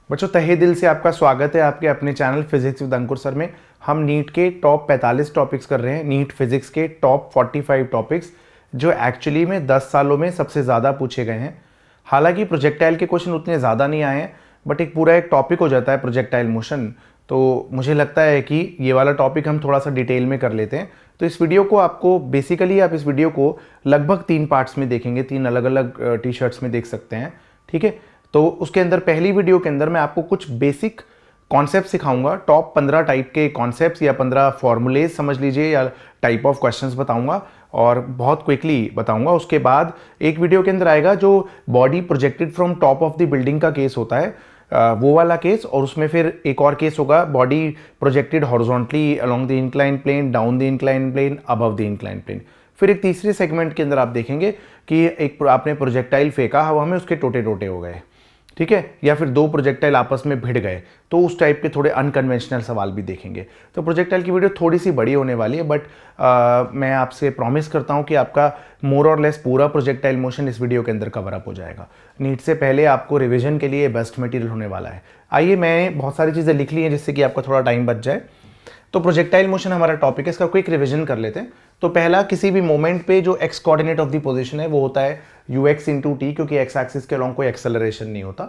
बच्चों तहे दिल से आपका स्वागत है आपके अपने channel physics with Ankur sir में। हम नीट के टॉप 45 टॉपिक्स कर रहे हैं, नीट फिजिक्स के टॉप 45 टॉपिक्स जो एक्चुअली में 10 सालों में सबसे ज़्यादा पूछे गए हैं। हालांकि प्रोजेक्टाइल के क्वेश्चन उतने ज़्यादा नहीं आए हैं, बट एक पूरा एक टॉपिक हो जाता है प्रोजेक्टाइल मोशन, तो मुझे लगता है कि ये वाला टॉपिक हम थोड़ा सा डिटेल में कर लेते हैं। तो इस वीडियो को आपको बेसिकली आप इस वीडियो को लगभग 3 पार्ट्स में देखेंगे, 3 अलग अलग टी शर्ट्स में देख सकते हैं, ठीक है। तो उसके अंदर पहली वीडियो के अंदर मैं आपको कुछ बेसिक कॉन्सेप्ट सिखाऊंगा, टॉप 15 टाइप के कॉन्सेप्ट्स या 15 फॉर्मूलेज समझ लीजिए या टाइप ऑफ क्वेश्चंस बताऊंगा और बहुत क्विकली बताऊंगा। उसके बाद एक वीडियो के अंदर आएगा जो body projected from top of the building का केस होता है, वो वाला केस, और उसमें फिर एक और केस होगा body projected horizontally along the incline plane, down the incline plane, above the incline plane. फिर एक तीसरे सेगमेंट के अंदर आप देखेंगे कि एक आपने प्रोजेक्टाइल फेंका हवा में, उसके टोटे टोटे हो गए, ठीक है, या फिर 2 प्रोजेक्टाइल आपस में भिड़ गए, तो उस टाइप के थोड़े अनकन्वेंशनल सवाल भी देखेंगे। तो प्रोजेक्टाइल की वीडियो थोड़ी सी बड़ी होने वाली है, बट मैं आपसे प्रॉमिस करता हूं कि आपका मोर और लेस पूरा प्रोजेक्टाइल मोशन इस वीडियो के अंदर कवर अप हो जाएगा। नीट से पहले आपको रिवीजन के लिए बेस्ट मटेरियल होने वाला है। आइए, मैं बहुत सारी चीज़ें लिख ली हैं जिससे कि आपका थोड़ा टाइम बच जाए। तो प्रोजेक्टाइल मोशन हमारा टॉपिक है, इसका क्विक रिवीजन कर लेते हैं। तो पहला, किसी भी मोमेंट पे जो x coordinate of the position है वो होता है ux इंटू टी, क्योंकि एक्स एक्सिस के अलॉन्ग कोई एक्सेलरेशन नहीं होता,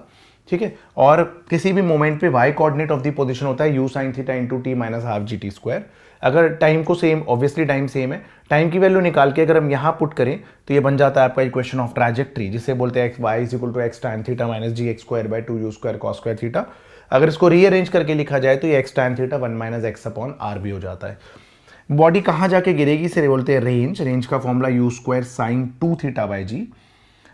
ठीक है। और किसी भी मोमेंट पे y coordinate of the position होता है u sin theta into T minus half G T square. अगर टाइम को सेम, ऑब्वियसली टाइम सेम है, टाइम की वैल्यू निकाल के अगर हम यहाँ पुट करें तो ये बन जाता है आपका इक्वेशन ऑफ ट्रैजेक्टरी, जिसे बोलते हैं y is equal to x tan theta minus g x square by 2u square cos square theta. अगर इसको रीअरेंज करके लिखा जाए तो ये x tan theta 1 minus x upon R भी हो जाता है। बॉडी कहाँ जाके गिरेगी इसे बोलते हैं रेंज। रेंज का formula u square sine 2 theta by g.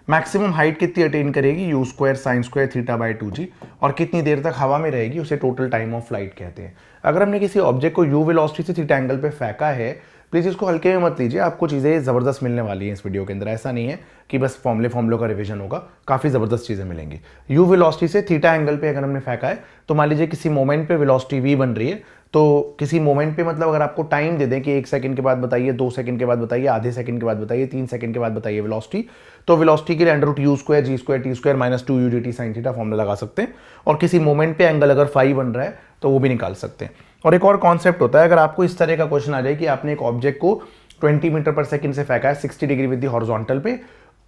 Maximum height कितनी अटेन करेगी, u square sine square theta by 2g, और कितनी देर तक हवा में रहेगी उसे टोटल टाइम ऑफ फ्लाइट कहते हैं। अगर हमने किसी ऑब्जेक्ट को यू वेलोसिटी से थीटा एंगल पे फेंका है, प्लीज़ इसको हल्के में मत लीजिए, आपको चीज़ें ज़बरदस्त मिलने वाली हैं इस वीडियो के अंदर। ऐसा नहीं है कि बस फॉर्मूलों का रिवीजन होगा, काफ़ी ज़बरदस्त चीज़ें मिलेंगी। यू वेलोसिटी से थीटा एंगल पे अगर हमने फेंका है, तो मान लीजिए किसी मोमेंट पे वेलोसिटी v बन रही है, तो किसी मोमेंट पे मतलब अगर आपको टाइम दे दें कि 1 सेकंड के बाद बताइए, 2 सेकंड के बाद बताइए, आधे सेकंड के बाद बताइए, 3 सेकंड के बाद बताइए वेलोसिटी, तो वेलोसिटी के लिए under root u square g square t square minus 2u dt sine theta formula लगा सकते हैं। और किसी मोमेंट पे एंगल अगर फाई बन रहा है तो वो भी निकाल सकते हैं। और एक और कॉन्सेप्ट होता है, अगर आपको इस तरह का क्वेश्चन आ जाए कि आपने एक ऑब्जेक्ट को 20 मीटर पर सेकंड से फेंका है 60 डिग्री विद द हॉरिजॉन्टल पे,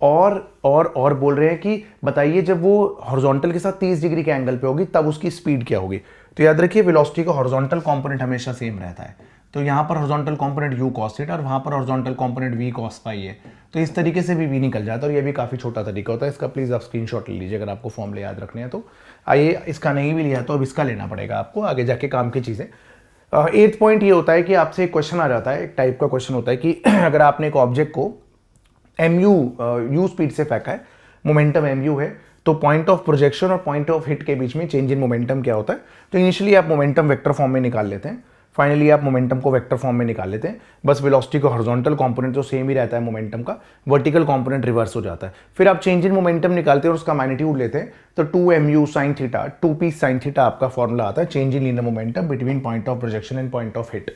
और बोल रहे हैं कि बताइए जब वो हॉरिजॉन्टल के साथ 30 डिग्री के एंगल पे होगी तब उसकी स्पीड क्या होगी। तो याद रखिए वेलोसिटी का हॉरिजॉन्टल कंपोनेंट हमेशा सेम रहता है, तो यहाँ पर horizontal component u cos theta और वहाँ पर horizontal component v cos phi है, तो इस तरीके से भी v निकल जाता है। और ये भी काफ़ी छोटा तरीका होता है इसका, प्लीज़ आप स्क्रीनशॉट ले लीजिए अगर आपको फॉर्मूले याद रखने हैं तो। आइए, इसका नहीं भी लिया तो अब इसका लेना पड़ेगा आपको आगे जाके काम की चीज़ें। 8th पॉइंट ये होता है कि आपसे एक क्वेश्चन आ जाता है, एक टाइप का क्वेश्चन होता है कि अगर आपने एक ऑब्जेक्ट को यू स्पीड से फेंका है, मोमेंटम mu है, तो पॉइंट ऑफ प्रोजेक्शन और पॉइंट ऑफ हिट के बीच में चेंज इन मोमेंटम क्या होता है। तो इनिशियली आप मोमेंटम वेक्टर फॉर्म में निकाल लेते हैं, फाइनली आप मोमेंटम को वेक्टर फॉर्म में निकाल लेते हैं। बस वेलोसिटी का हॉरिजॉन्टल कंपोनेंट तो सेम ही रहता है मोमेंटम का, वर्टिकल कंपोनेंट रिवर्स हो जाता है। फिर आप चेंज इन मोमेंटम निकालते हैं और उसका मैग्नीट्यूड लेते हैं, तो 2mu sin theta 2p sin theta आपका फॉर्मूला आता है change in linear momentum between point of projection and point of hit,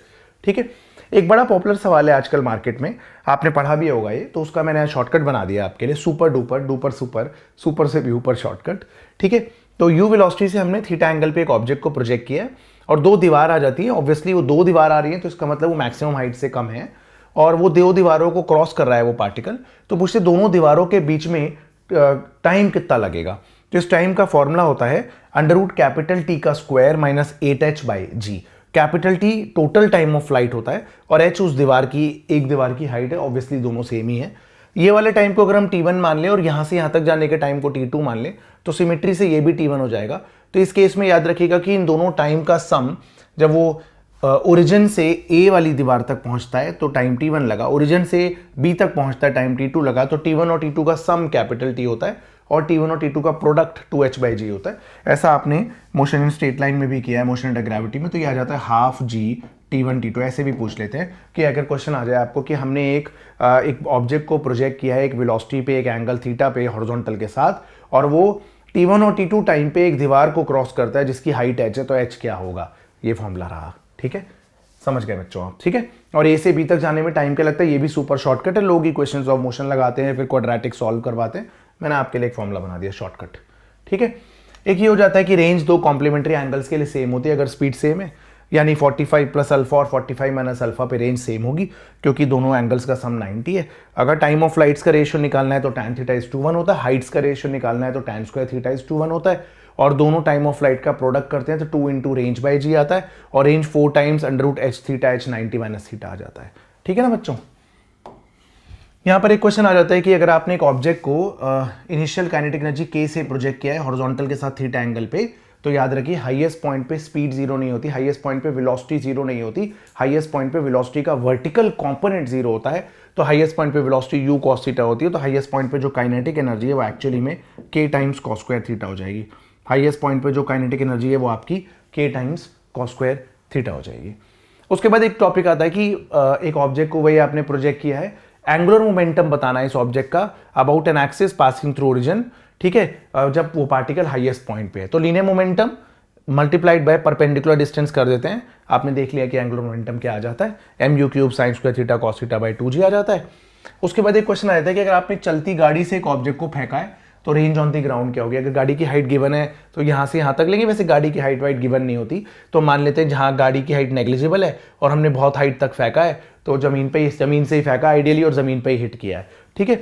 ठीक है। एक बड़ा पॉपुलर सवाल है आजकल मार्केट में, आपने पढ़ा भी होगा ये, तो उसका मैंने शॉर्टकट बना दिया आपके लिए, super duper duper super, super से भी ऊपर शॉर्टकट, ठीक है। तो यू वेलोसिटी से हमने थीटा एंगल पे एक ऑब्जेक्ट को प्रोजेक्ट किया और 2 दीवार आ जाती है। ऑब्वियसली वो 2 दीवार आ रही है तो इसका मतलब वो मैक्सिमम हाइट से कम है और वो 2 दीवारों को क्रॉस कर रहा है वो पार्टिकल। तो पूछते दोनों दीवारों के बीच में टाइम कितना लगेगा। तो इस टाइम का फॉर्मूला होता है अंडर रूट कैपिटल टी का square minus 8h by g. Capital T total time of flight होता है और h उस दीवार की, एक दीवार की हाइट है, ऑब्वियसली दोनों सेम ही है। ये वाले टाइम को अगर हम t1 मान लें और यहाँ से यहाँ तक जाने के टाइम को t2 मान लें तो सिमेट्री से ये भी t1 हो जाएगा। तो इस केस में याद रखिएगा कि इन दोनों टाइम का सम, जब वो ओरिजिन से a वाली दीवार तक पहुंचता है तो टाइम t1 लगा, ओरिजिन से b तक पहुंचता है टाइम t2 लगा, तो t1 और t2 का सम कैपिटल T होता है और t1 और t2 का प्रोडक्ट 2h बाई जी होता है। ऐसा आपने मोशन इन स्ट्रेट लाइन में भी किया है, मोशन अंडर ग्रेविटी में, तो ये आ जाता है हाफ g t1 t2। ऐसे भी पूछ लेते हैं कि अगर क्वेश्चन आ जाए आपको कि हमने एक ऑब्जेक्ट को प्रोजेक्ट किया है एक वेलोसिटी पे, एक एंगल थीटा पे हॉरिजॉन्टल के साथ, और वो t1 और t2 टाइम पे एक दीवार को क्रॉस करता है जिसकी हाइट h है, तो h क्या होगा, ये फॉर्मूला रहा, ठीक है। समझ गए बच्चों आप, ठीक है। और ए से बी तक जाने में टाइम क्या लगता है, ये भी सुपर शॉर्टकट है। लोग इक्वेशंस ऑफ मोशन लगाते हैं, फिर क्वाड्रेटिक सॉल्व करवाते हैं, मैंने आपके लिए एक फॉर्मूला बना दिया शॉर्टकट, ठीक है। एक ये हो जाता है कि रेंज दो कॉम्प्लीमेंट्री एंगल्स के लिए सेम होती है अगर स्पीड सेम है, यानी 45 प्लस अल्फा और 45 माइनस अल्फा पे रेंज सेम होगी क्योंकि दोनों एंगल्स का सम 90 है। अगर टाइम ऑफ फ्लाइट्स का रेशियो निकालना है तो tan थीटा इज टू 1 होता है, हाइट्स का रेशियो निकालना है तो tan square theta is to 1 होता है, और दोनों टाइम ऑफ फ्लाइट का प्रोडक्ट करते हैं तो 2 इंटू रेंज बाई जी आता है, और range 4 times under root h theta h 90 minus theta आ जाता है। ठीक है ना बच्चों। यहाँ पर एक क्वेश्चन आ जाता है कि अगर आपने एक ऑब्जेक्ट को इनिशियल काइनेटिक एनर्जी के से प्रोजेक्ट किया है हॉरिजॉन्टल के साथ थीटा एंगल पे, तो याद रखिए हाईएस्ट पॉइंट पे स्पीड जीरो नहीं होती, हाईएस्ट पॉइंट पे वेलोसिटी जीरो नहीं होती, हाईएस्ट पॉइंट पे वेलोसिटी का वर्टिकल कंपोनेंट जीरो होता है, तो हाईएस्ट पॉइंट पे वेलोसिटी u cos थीटा होती है, तो हाईएस्ट पॉइंट पे जो काइनेटिक एनर्जी है वो एक्चुअली में k times cos square theta हो जाएगी। हाईएस्ट पॉइंट पे जो काइनेटिक एनर्जी है वो आपकी k times cos square theta हो जाएगी। उसके बाद एक टॉपिक आता है कि एक ऑब्जेक्ट को वही आपने प्रोजेक्ट किया है, एंगुलर मोमेंटम बताना है इस ऑब्जेक्ट का about an axis passing through origin, ठीक है, जब वो पार्टिकल हाईएस्ट पॉइंट पे है, तो linear momentum multiplied by perpendicular distance कर देते हैं। आपने देख लिया कि एंगुलर मोमेंटम क्या आ जाता है, mu cube sign square theta cos theta by 2g आ जाता है। उसके बाद एक क्वेश्चन आ जाता है कि अगर आपने चलती गाड़ी से एक ऑब्जेक्ट को फेंका है तो रेंज ऑन द ग्राउंड क्या होगी। अगर गाड़ी की हाइट गिवन है तो यहाँ से यहाँ तक लेंगे, वैसे गाड़ी की हाइट वाइट गिवन नहीं होती, तो मान लेते हैं जहाँ गाड़ी की हाइट नेग्लिजिबल है और हमने बहुत हाइट तक फेंका है तो जमीन से ही फेंका आइडियली और जमीन पे ही हिट किया है। ठीक है,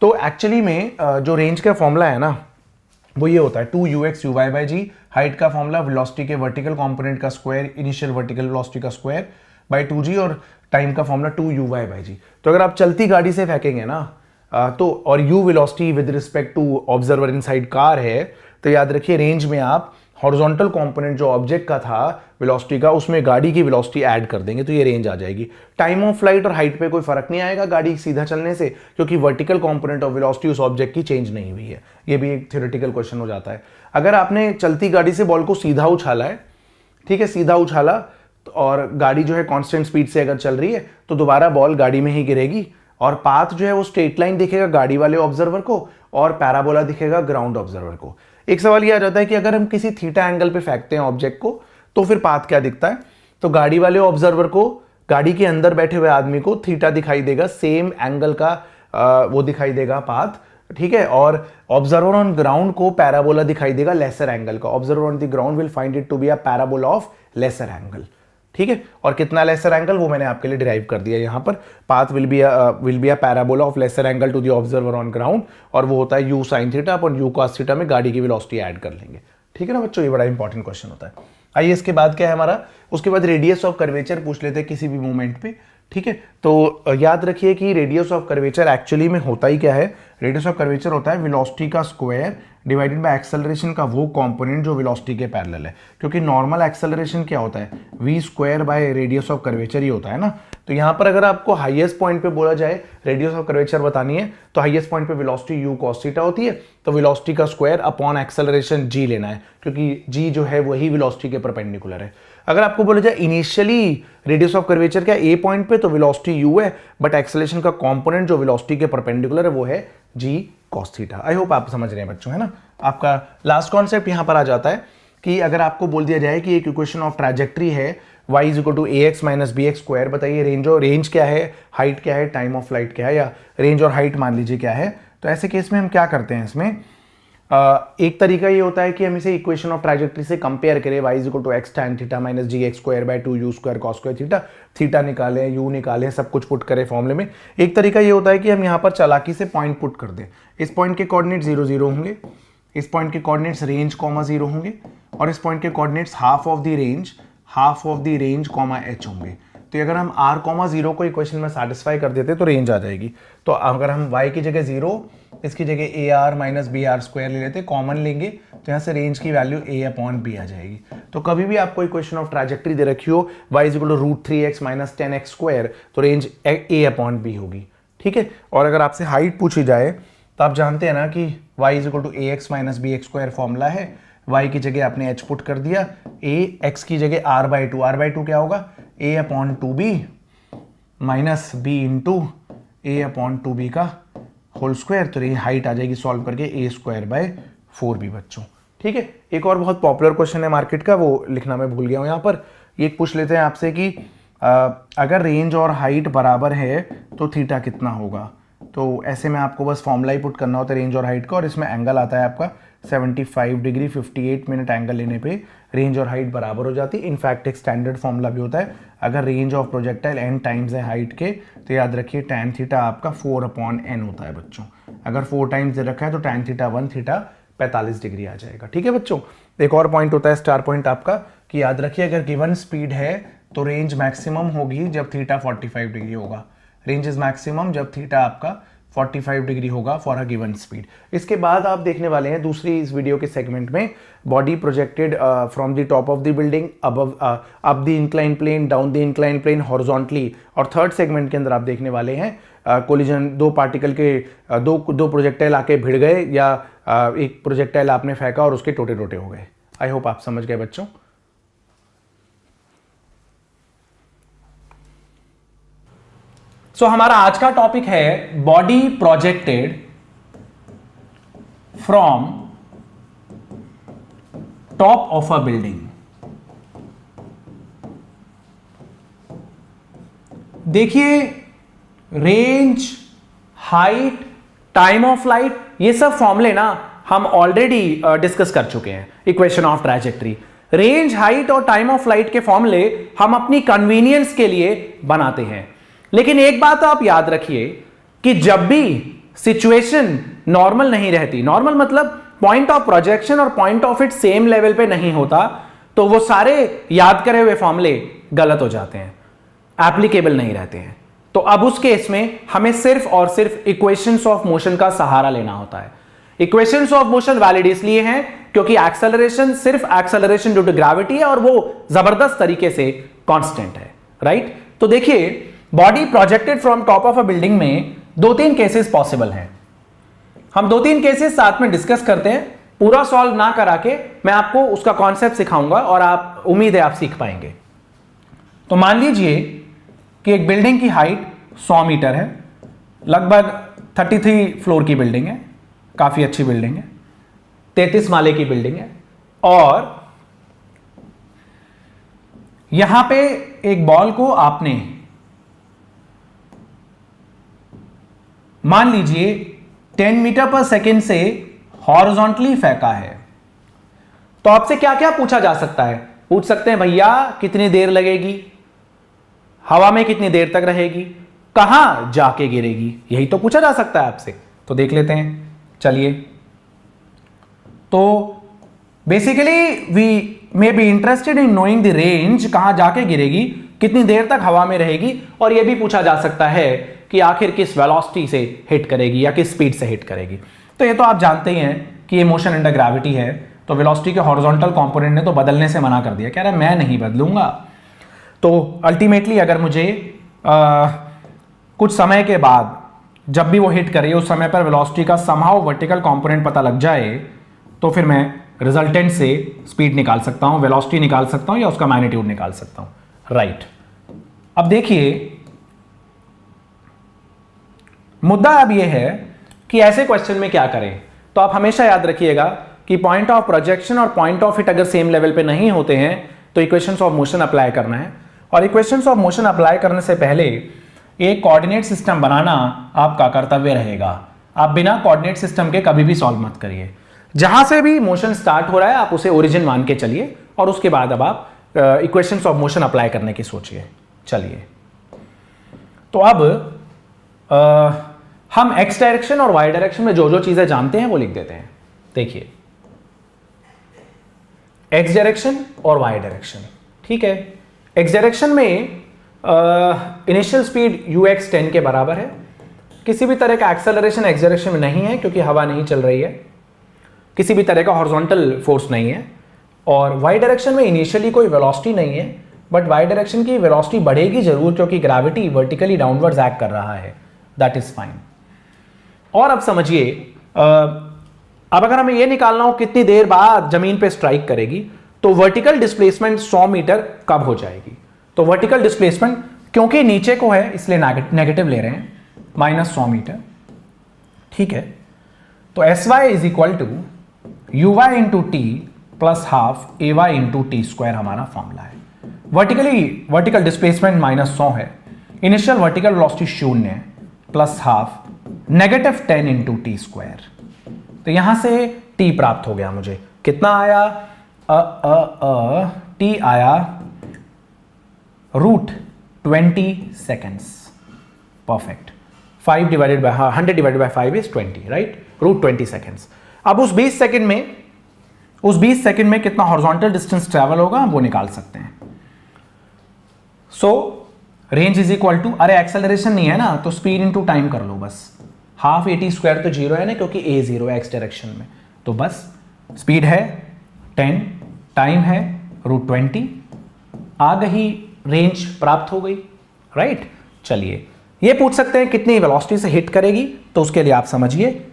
तो एक्चुअली में जो रेंज का फॉर्मूला है ना वो ये होता है 2ux uy by g, height का फॉर्मूला वेलोसिटी के वर्टिकल कंपोनेंट का स्क्वायर इनिशियल वर्टिकल वेलोसिटी का स्क्वायर बाई 2g, और टाइम का फॉर्मूला 2uy बाई जी। तो अगर आप चलती गाड़ी से फेंकेंगे ना तो और u velocity with respect to observer inside car है, तो याद रखिए रेंज में आप हॉरिजॉन्टल कंपोनेंट जो ऑब्जेक्ट का था वेलोसिटी का उसमें गाड़ी की वेलोसिटी ऐड कर देंगे तो ये रेंज आ जाएगी। टाइम ऑफ फ्लाइट और हाइट पे कोई फर्क नहीं आएगा गाड़ी सीधा चलने से, क्योंकि वर्टिकल कंपोनेंट ऑफ वेलोसिटी उस ऑब्जेक्ट की चेंज नहीं हुई है। ये भी एक थ्योरेटिकल क्वेश्चन हो जाता है। अगर आपने चलती गाड़ी से बॉल को सीधा उछाला है, ठीक है, सीधा उछाला और गाड़ी जो है कांस्टेंट स्पीड से अगर चल रही है तो दोबारा बॉल गाड़ी में ही गिरेगी, और पाथ जो है वो स्ट्रेट लाइन दिखेगा गाड़ी वाले ऑब्जर्वर को और पैराबोला दिखेगा ग्राउंड ऑब्जर्वर को। एक सवाल ये आ जाता है कि अगर हम किसी थीटा एंगल पे फेंकते हैं ऑब्जेक्ट को तो फिर पाथ क्या दिखता है, तो गाड़ी वाले ऑब्जर्वर को, गाड़ी के अंदर बैठे हुए आदमी को थीटा दिखाई देगा, सेम एंगल का वो दिखाई देगा पाथ, ठीक है, और ऑब्जर्वर ऑन ग्राउंड को पैराबोला दिखाई देगा लेसर एंगल का। Observer on the ground will find it to be a parabola of lesser angle. ठीक है, और कितना लेसर एंगल वो मैंने आपके लिए डिराइव कर दिया यहाँ पर। Path will be a parabola of lesser angle to the observer on ground, और वो होता है u sin theta upon u cos theta में गाड़ी की वेलोसिटी ऐड कर लेंगे। ठीक है ना बच्चों, ये बड़ा इंपॉर्टेंट क्वेश्चन होता है। आइए इसके बाद क्या है हमारा, उसके बाद रेडियस ऑफ कर्वेचर पूछ लेते हैं किसी भी मूवमेंट पे। ठीक है, तो याद रखिए कि रेडियस ऑफ कर्वेचर एक्चुअली में होता ही क्या है, रेडियस ऑफ कर्वेचर होता है वेलोसिटी का स्क्वायर डिवाइडेड बाय एक्सेलरेशन का वो कंपोनेंट जो वेलोसिटी के पैरेलल है, क्योंकि नॉर्मल एक्सेलरेशन क्या होता है v square by radius of curvature ही होता है ना। तो यहाँ पर अगर आपको हाईएस्ट पॉइंट पे बोला जाए रेडियस ऑफ कर्वेचर बतानी है तो हाईएस्ट पॉइंट पे वेलोसिटी u cos थीटा होती है, तो वेलोसिटी का स्क्वायर अपॉन एक्सेलरेशन g लेना है, क्योंकि g जो है वही वेलोसिटी के परपेंडिकुलर है। अगर आपको बोला जाए इनिशियली रेडियस ऑफ कर्वेचर क्या a पॉइंट पे, तो वेलोसिटी u है, बट एक्सेलरेशन का कंपोनेंट जो वेलोसिटी के परपेंडिकुलर है वो है g cos theta. I hope आप समझ रहे हैं बच्चों, है ना। आपका लास्ट कॉन्सेप्ट यहां पर आ जाता है कि अगर आपको बोल दिया जाए कि एक इक्वेशन ऑफ ट्रैजेक्टरी है y is equal to ax minus bx square, बताइए रेंज क्या है, हाइट क्या है, टाइम ऑफ फ्लाइट क्या है, या रेंज और हाइट मान लीजिए क्या है। तो ऐसे केस में हम क्या करते हैं, इसमें एक तरीका ये होता है कि हम इसे इक्वेशन ऑफ ट्रैजेक्टरी से कंपेयर करें, y is equal to x tan theta minus gx square by 2u square cos square theta, theta निकालें, u निकालें, सब कुछ पुट करें फॉर्मूले में। एक तरीका ये होता है कि हम यहाँ पर चालाकी से पॉइंट पुट कर दें। इस पॉइंट के कोऑर्डिनेट 0 0 होंगे, इस पॉइंट के कोऑर्डिनेट्स रेंज कॉमा 0 होंगे, और इस पॉइंट के coordinates half of the range comma h होंगे। तो अगर हम r कॉमा 0 को इक्वेशन में सेटिस्फाई कर देते तो रेंज आ जाएगी। तो अगर हम y की जगह 0, इसकी जगह ar minus b r square ले लेते, कॉमन लेंगे, तो यहाँ से रेंज की वैल्यू a अपॉन b आ जाएगी। तो कभी भी आपको इक्वेशन ऑफ ट्रैजेक्टरी दे रखी हो y is equal to root 3x minus 10x square, तो रेंज a अपॉन b होगी। ठीक है, और अगर आपसे हाइट पूछी जाए तो आप जानते हैं ना कि y is equal to ax minus bx square formula है, y की जगह आपने h पुट कर दिया, a x की जगह r बाई टू क्या होगा, a upon 2b minus b into a upon 2b का होल स्क्वायर, तो ये हाइट आ जाएगी सॉल्व करके a स्क्वायर बाय 4b बच्चों। ठीक है, एक और बहुत पॉपुलर क्वेश्चन है मार्केट का, वो लिखना मैं भूल गया हूँ यहाँ पर। ये पूछ लेते हैं आपसे कि अगर रेंज और हाइट बराबर है तो थीटा कितना होगा। तो ऐसे में आपको बस फॉर्मूला ही पुट करना होता है रेंज और हाइट का, और इसमें एंगल आता है आपका 75 डिग्री 58 मिनट एंगल लेने पे रेंज और हाइट बराबर हो जाती है। इनफैक्ट एक स्टैंडर्ड फॉर्मूला भी होता है, अगर range of projectile n times है हाइट के तो याद रखिए tan थीटा आपका 4/n होता है बच्चों। अगर 4 टाइम्स दे रखा है तो tan थीटा 1 थीटा 45 डिग्री आ जाएगा। ठीक है बच्चों। एक और पॉइंट होता है स्टार पॉइंट आपका कि याद रखिए अगर गिवन स्पीड है तो रेंज मैक्सिमम होगी जब थीटा 45 डिग्री होगा। रेंज इज मैक्सिमम जब थीटा आपका 45 डिग्री होगा फॉर अ गिवन स्पीड। इसके बाद आप देखने वाले हैं दूसरी इस वीडियो के सेगमेंट में body projected from the top of the building up the incline plane, down the incline plane horizontally. और थर्ड सेगमेंट के अंदर आप देखने वाले हैं कोलिजन, दो पार्टिकल के दो प्रोजेक्टाइल आके भिड़ गए या एक प्रोजेक्टाइल आपने फेंका और उसके टोटे टोटे हो गए। आई होप आप समझ गए बच्चों। सो हमारा आज का टॉपिक है body projected from top of a building. देखिए range, height, time of flight, ये सब फॉर्मूले ना हम ऑलरेडी डिस्कस कर चुके हैं equation of trajectory. Range, height और टाइम ऑफ फ्लाइट के फॉर्मूले हम अपनी कन्वीनियंस के लिए बनाते हैं। लेकिन एक बात आप याद रखिए कि जब भी सिचुएशन नॉर्मल नहीं रहती, नॉर्मल मतलब पॉइंट ऑफ प्रोजेक्शन और point of it same level पे नहीं होता, तो वो सारे याद करे हुए फॉर्मूले गलत हो जाते हैं, एप्लीकेबल नहीं रहते हैं। तो अब उस केस में हमें सिर्फ और सिर्फ इक्वेशंस ऑफ मोशन का सहारा लेना होता है। इक्वेशंस ऑफ मोशन वैलिड इसलिए हैं क्योंकि एक्सेलरेशन सिर्फ एक्सेलरेशन ड्यू टू ग्रेविटी है और वो जबरदस्त तरीके से कांस्टेंट है, राइट। तो देखिए body projected from top of a building में 2-3 केसेस पॉसिबल हैं। हम 2-3 केसेस साथ में डिस्कस करते हैं। पूरा सॉल्व ना करा के मैं आपको उसका कॉन्सेप्ट सिखाऊंगा और आप उम्मीद है आप सीख पाएंगे। तो मान लीजिए कि एक बिल्डिंग की हाइट 100 मीटर है, लगभग 33 फ्लोर की बिल्डिंग है, काफी अच्छी बिल्डिंग है, 33 माले की बिल्डिंग है। और यहां पे एक बॉल को आपने मान लीजिए 10 मीटर पर सेकेंड से हॉरिजॉन्टली फेंका है। तो आपसे क्या क्या पूछा जा सकता है? पूछ सकते हैं भैया कितनी देर लगेगी, हवा में कितनी देर तक रहेगी, कहां जाके गिरेगी, यही तो पूछा जा सकता है आपसे। तो देख लेते हैं, चलिए। तो basically we may be interested in knowing the range, कहां जाके गिरेगी, कितनी देर तक हवा में रहेगी, और यह भी पूछा जा सकता है कि आखिर किस वेलोसिटी से हिट करेगी या किस स्पीड से हिट करेगी। तो ये तो आप जानते ही हैं कि ये मोशन अंडर ग्रेविटी है, तो वेलोसिटी के हॉरिजॉन्टल कंपोनेंट ने तो बदलने से मना कर दिया, कह रहा है मैं नहीं बदलूंगा। तो अल्टीमेटली अगर मुझे कुछ समय के बाद जब भी वो हिट करे उस समय पर वेलोसिटी का समहाउ वर्टिकल कंपोनेंट पता लग जाए, तो फिर मैं रिजल्टेंट से स्पीड निकाल सकता हूं, वेलोसिटी निकाल सकता हूं या उसका मैग्नीट्यूड निकाल सकता हूं, राइट। अब देखिए मुद्दा अब यह है कि ऐसे क्वेश्चन में क्या करें। तो आप हमेशा याद रखिएगा कि पॉइंट ऑफ प्रोजेक्शन और पॉइंट ऑफ हिट अगर सेम लेवल पे नहीं होते हैं तो इक्वेशंस ऑफ मोशन अप्लाई करना है। और इक्वेशंस ऑफ मोशन अप्लाई करने से पहले एक कोऑर्डिनेट सिस्टम बनाना आपका कर्तव्य रहेगा। आप बिना कोऑर्डिनेट सिस्टम के कभी भी सॉल्व मत करिए। जहां से भी मोशन स्टार्ट हो रहा है आप उसे ओरिजिन मान के चलिए और उसके बाद अब आप इक्वेशंस ऑफ मोशन अप्लाई करने की सोचिए। चलिए, तो अब हम एक्स डायरेक्शन और वाई डायरेक्शन में जो जो चीजें जानते हैं वो लिख देते हैं। देखिए एक्स डायरेक्शन और वाई डायरेक्शन, ठीक है। एक्स डायरेक्शन में इनिशियल स्पीड ux 10 के बराबर है। किसी भी तरह का एक्सेलरेशन एक्स डायरेक्शन में नहीं है क्योंकि हवा नहीं चल रही है, किसी भी तरह का हॉरिजॉन्टल फोर्स नहीं है। और वाई डायरेक्शन में इनिशियली कोई वेलोसिटी नहीं है, बट वाई डायरेक्शन की वेलोसिटी बढ़ेगी जरूर क्योंकि ग्रेविटी वर्टिकली डाउनवर्ड्स एक्ट कर रहा है, दैट इज फाइन। और अब समझिए, अब अगर हमें यह निकालना हो कितनी देर बाद जमीन पे स्ट्राइक करेगी, तो वर्टिकल डिस्प्लेसमेंट 100 मीटर कब हो जाएगी। तो वर्टिकल डिस्प्लेसमेंट क्योंकि नीचे को है इसलिए नेगेटिव ले रहे हैं, -100 मीटर, ठीक है। तो SY is equal to UY into t plus half AY into T square हमारा फॉर्मूला है। वर्टिकल डिस्प्लेसमेंट -100 है, इनिशियल वर्टिकल वेलोसिटी 0 है, plus half -10 into T square. तो यहां से t प्राप्त हो गया मुझे। कितना आया? t आया √20 seconds. Perfect. 5 divided by 100 divided by 5 is 20, right? √20 seconds. अब उस 20 सेकेंड में कितना हॉरिजॉन्टल डिस्टेंस ट्रैवल होगा हम वो निकाल सकते हैं। So range is equal to, अरे एक्सेलरेशन नहीं है ना तो स्पीड इनटू टाइम कर लो बस। हाफ AT² तो 0 है ना, क्योंकि a 0 है एक्स डायरेक्शन में, तो बस स्पीड है 10, टाइम है √20, आ गई, रेंज प्राप्त हो गई, राइट? चलिए ये पूछ सकते हैं कितनी वेलोसिटी से हिट करेगी, तो उसके लिए आप समझिए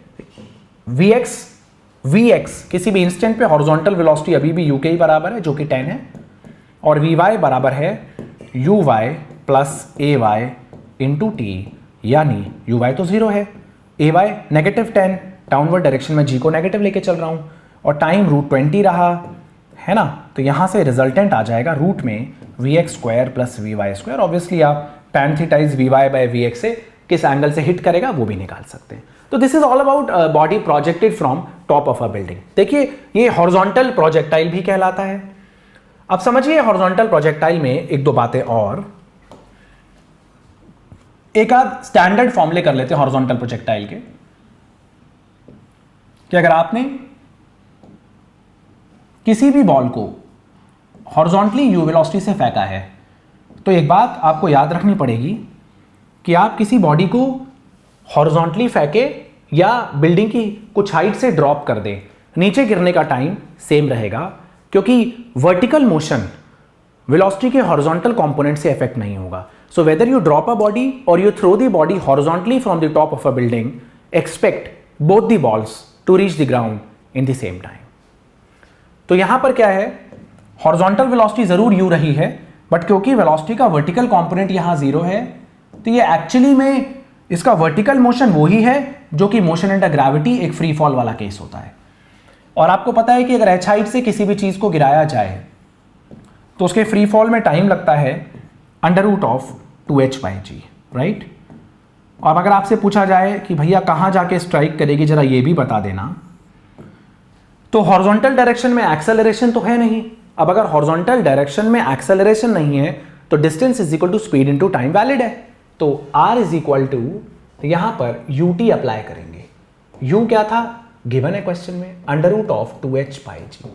Vx किसी भी इंस्टेंट पे हॉरिजॉन्टल वेलोसिटी अभी भी u के ही बराबर है जो कि 10 है, और Vy बराबर है uy plus ay into T, यानी uy तो 0 है, ay -10, डाउनवर्ड डायरेक्शन में g को नेगेटिव लेके चल रहा हूं, और टाइम √20 रहा है ना, तो यहां से रिजल्टेंट आ जाएगा रूट में vx² प्लस vy²। ऑब्वियसली आप tan theta is vy by vx से किस एंगल से हिट करेगा वो भी निकाल सकते हैं। तो this is all about body projected from top of a building. देखिए ये हॉरिजॉन्टल प्रोजेक्टाइल भी कहलाता है। अब समझिए हॉरिजॉन्टल प्रोजेक्टाइल में एक दो बातें और, एक आध स्टैंडर्ड फॉर्मूले कर लेते हैं हॉरिजॉन्टल प्रोजेक्टाइल के, कि अगर आपने किसी भी बॉल को हॉरिजॉन्टली यू वेलोसिटी से फेंका है, तो एक बात आपको याद रखनी पड़ेगी कि आप किसी बॉडी को हॉरिजॉन्टली फेंके या बिल्डिंग की कुछ हाइट से ड्रॉप कर दें, नीचे गिरने का टाइम सेम रहेगा, क्योंकि वर्टिकल मोशन वेलोसिटी के हॉरिजॉन्टल कंपोनेंट से इफेक्ट नहीं होगा। So whether you drop a body और you throw the body horizontally from the top of a building, expect both the balls to reach the ground in the same time. तो यहां पर क्या है, horizontal velocity जरूर u रही है, but क्योंकि वेलोसिटी का वर्टिकल कंपोनेंट यहां 0 है, तो ये एक्चुअली में इसका वर्टिकल मोशन वही है जो कि मोशन अंडर ग्रेविटी एक फ्री फॉल वाला केस होता है। और आपको पता है कि अगर h हाइट से किसी भी चीज को गिराया जाए तो उसके फ्री फॉल में टाइम लगता है √2h/g, राइट? और अगर आपसे पूछा जाए कि भैया कहां जाके स्ट्राइक करेगी, जरा ये भी बता देना, तो हॉरिजॉन्टल डायरेक्शन में एक्सेलरेशन तो है नहीं। अब अगर हॉरिजॉन्टल डायरेक्शन में एक्सेलरेशन नहीं है तो distance is equal to speed into time valid है, तो r इज इक्वल टू, यहां पर ut अप्लाई करेंगे। u क्या था गिवन है क्वेश्चन में, √2h/g।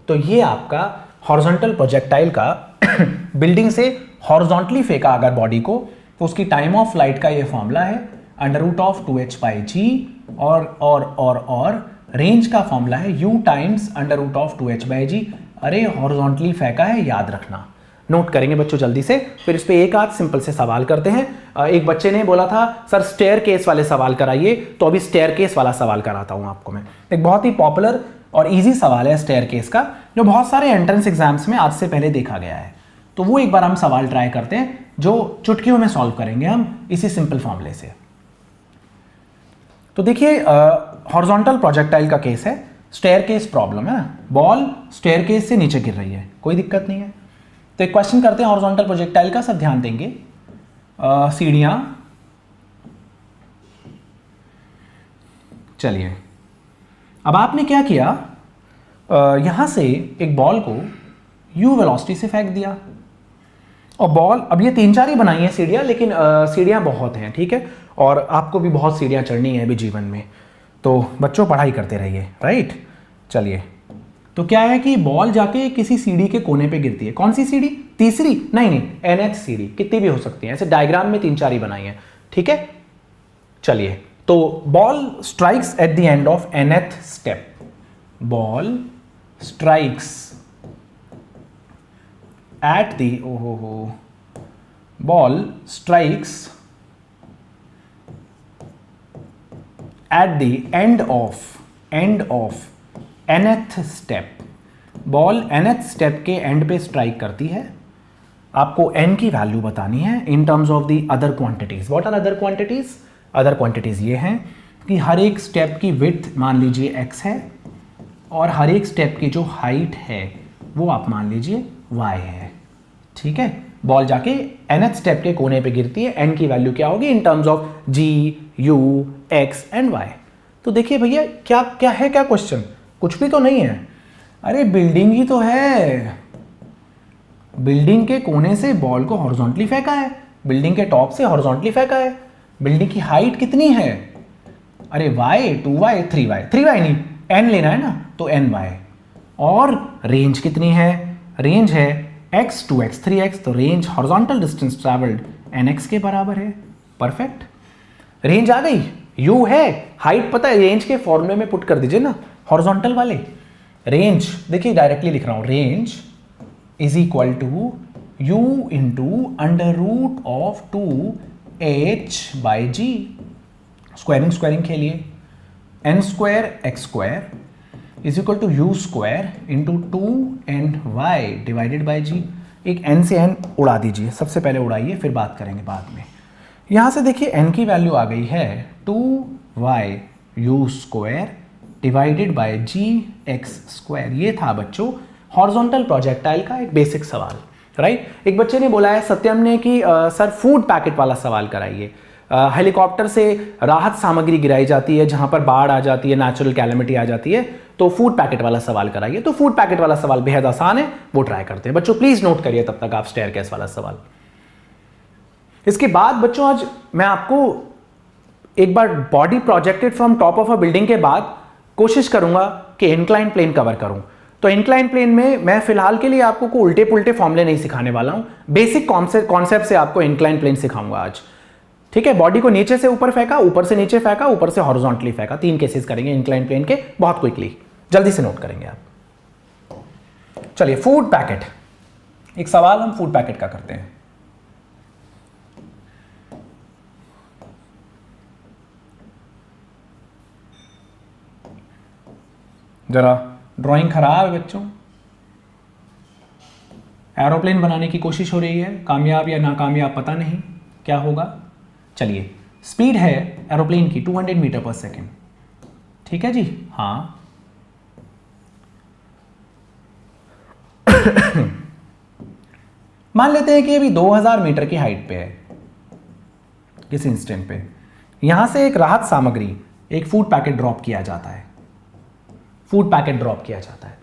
तो ये आपका हॉरिजॉन्टल प्रोजेक्टाइल का बिल्डिंग से हॉरिजॉन्टली फेंका अगर बॉडी को, तो उसकी टाइम ऑफ फ्लाइट का ये फॉर्मूला है √2h/g, और रेंज का फॉर्मूला है u टाइम्स √2h/g। अरे हॉरिजॉन्टली फेंका है, याद रखना, नोट करेंगे बच्चों जल्दी से, फिर इस पे एक आध सिंपल से सवाल करते हैं। एक बच्चे ने बोला था सर स्टेयर केस वाले सवाल कराइए, तो अभी स्टेयर केस वाला सवाल कराता हूं आपको मैं। एक बहुत ही पॉपुलर और इजी सवाल है स्टेयर केस का, जो बहुत सारे एंट्रेंस एग्जाम्स में आज से पहले देखा गया है। तो वो एक बार हम सवाल ट्राई करते हैं जो चुटकियों में सॉल्व करेंगे हम इसी सिंपल फॉर्मूले से। तो देखिए हॉरिजॉन्टल प्रोजेक्टाइल का केस है, स्टेयर केस प्रॉब्लम है ना, बॉल स्टेयर केस से नीचे गिर रही है, कोई दिक्कत नहीं है। तो एक क्वेश्चन करते हैं हॉरिजॉन्टल प्रोजेक्टाइल का, सब ध्यान देंगे। सीढ़ियां, चलिए अब आपने क्या किया, यहां से एक बॉल को u वेलोसिटी से फेंक दिया, और बॉल, अब ये 3-4 ही बनाई है सीढ़ियां, लेकिन सीढ़ियां बहुत हैं, ठीक है, और आपको भी बहुत सीढ़ियां चढ़नी है अभी जीवन में, तो बच्चों पढ़ाई करते रहिए, राइट? चलिए, तो क्या है कि बॉल जाके किसी सीढ़ी के कोने पे गिरती है। कौन सी सीढ़ी? तीसरी? नहीं, nth सीढ़ी, कितनी भी हो सकती है, ऐसे डायग्राम में 3-4 ही बनाई है, ठीक है। चलिए, तो ball strikes at the end of nth step, ball strikes at the ball strikes at the end of nth step, ball nth step के एंड पे स्ट्राइक करती है। आपको n की वैल्यू बतानी है in terms of the other quantities. What are other quantities? Other quantities ये हैं कि हर एक स्टेप की विड्थ मान लीजिए x है, और हर एक स्टेप की जो हाइट है वो आप मान लीजिए y है, ठीक है। बॉल जाके nth स्टेप के कोने पे गिरती है, n की वैल्यू क्या होगी इन terms of g, u, x and y। तो देखिए भैया क्या क्या है, क्या क्वेश्चन कुछ भी तो नहीं है। अरे बिल्डिंग ही तो है, बिल्डिंग के कोने से बॉल को हॉरिजॉन्टली फेंका है, बिल्डिंग के टॉप से हॉरिजॉन्टली फेंका है। बिल्डिंग की हाइट कितनी है? अरे y 2y 3y, 3y नहीं n लेना है ना, तो ny। और रेंज कितनी है? रेंज है x 2x 3x, तो range horizontal distance travelled nx के बराबर है। परफेक्ट, रेंज आ गई। u है, हाइट पता है, रेंज के फॉर्मूले में पुट कर दीजिए ना, हॉरिजॉन्टल वाले। रेंज देखिए डायरेक्टली लिख रहा हूं, range is equal to u into under root of 2h by g. Squaring खेलिए, n square x square is equal to u square into 2ny divided by g. एक n से n उड़ा दीजिए, सबसे पहले उड़ाइए, फिर बात करेंगे बाद में। यहाँ से देखिए n की वैल्यू आ गई है 2y u square divided by g x square. ये था बच्चों हॉरिजॉन्टल प्रोजेक्टाइल का एक बेसिक सवाल, राइट। एक बच्चे ने बोला है सत्यम ने कि सर फूड पैकेट वाला सवाल कराइए। हेलीकॉप्टर से राहत सामग्री गिराई जाती है, जहां पर बाढ़ आ जाती है, नेचुरल कैलेमिटी आ जाती है, तो फूड पैकेट वाला सवाल कराइए। तो फूड पैकेट वाला सवाल बेहद आसान है, वो ट्राई करते हैं। बच्चों प्लीज नोट करिए तब तक आप स्टेयरकेस वाला सवाल। इसके बाद बच्चों आज मैं आपको एक बार body projected from top of a building के बाद कोशिश करूंगा कि इंक्लाइन प्लेन कवर करूं। तो इंक्लाइन प्लेन में मैं फिलहाल के लिए आपको को उल्टे पुल्टे फॉर्मूले नहीं सिखाने वाला हूं, बेसिक कॉन्सेप्ट से आपको इंक्लाइन प्लेन सिखाऊंगा आज, ठीक है। बॉडी को नीचे से ऊपर फेंका, ऊपर से नीचे फेंका, ऊपर से हॉरिजॉन्टली फेंका। 3 केसेस करेंगे इंक्लाइन प्लेन के, बहुत क्विकली, जल्दी से नोट करेंगे आप। चलिए फूड पैकेट, एक सवाल हम फूड पैकेट का करते हैं। जरा ड्राइंग खराब है बच्चों, एरोप्लेन बनाने की कोशिश हो रही है, कामयाब या नाकामयाब पता नहीं क्या होगा। चलिए स्पीड है एरोप्लेन की 200 मीटर पर सेकेंड, ठीक है जी, हाँ। मान लेते हैं कि अभी 2000 मीटर की हाइट पे है किस इंस्टेंट पे, यहां से एक राहत सामग्री, एक फूड पैकेट ड्रॉप किया जाता है। फूड पैकेट ड्रॉप किया जाता है,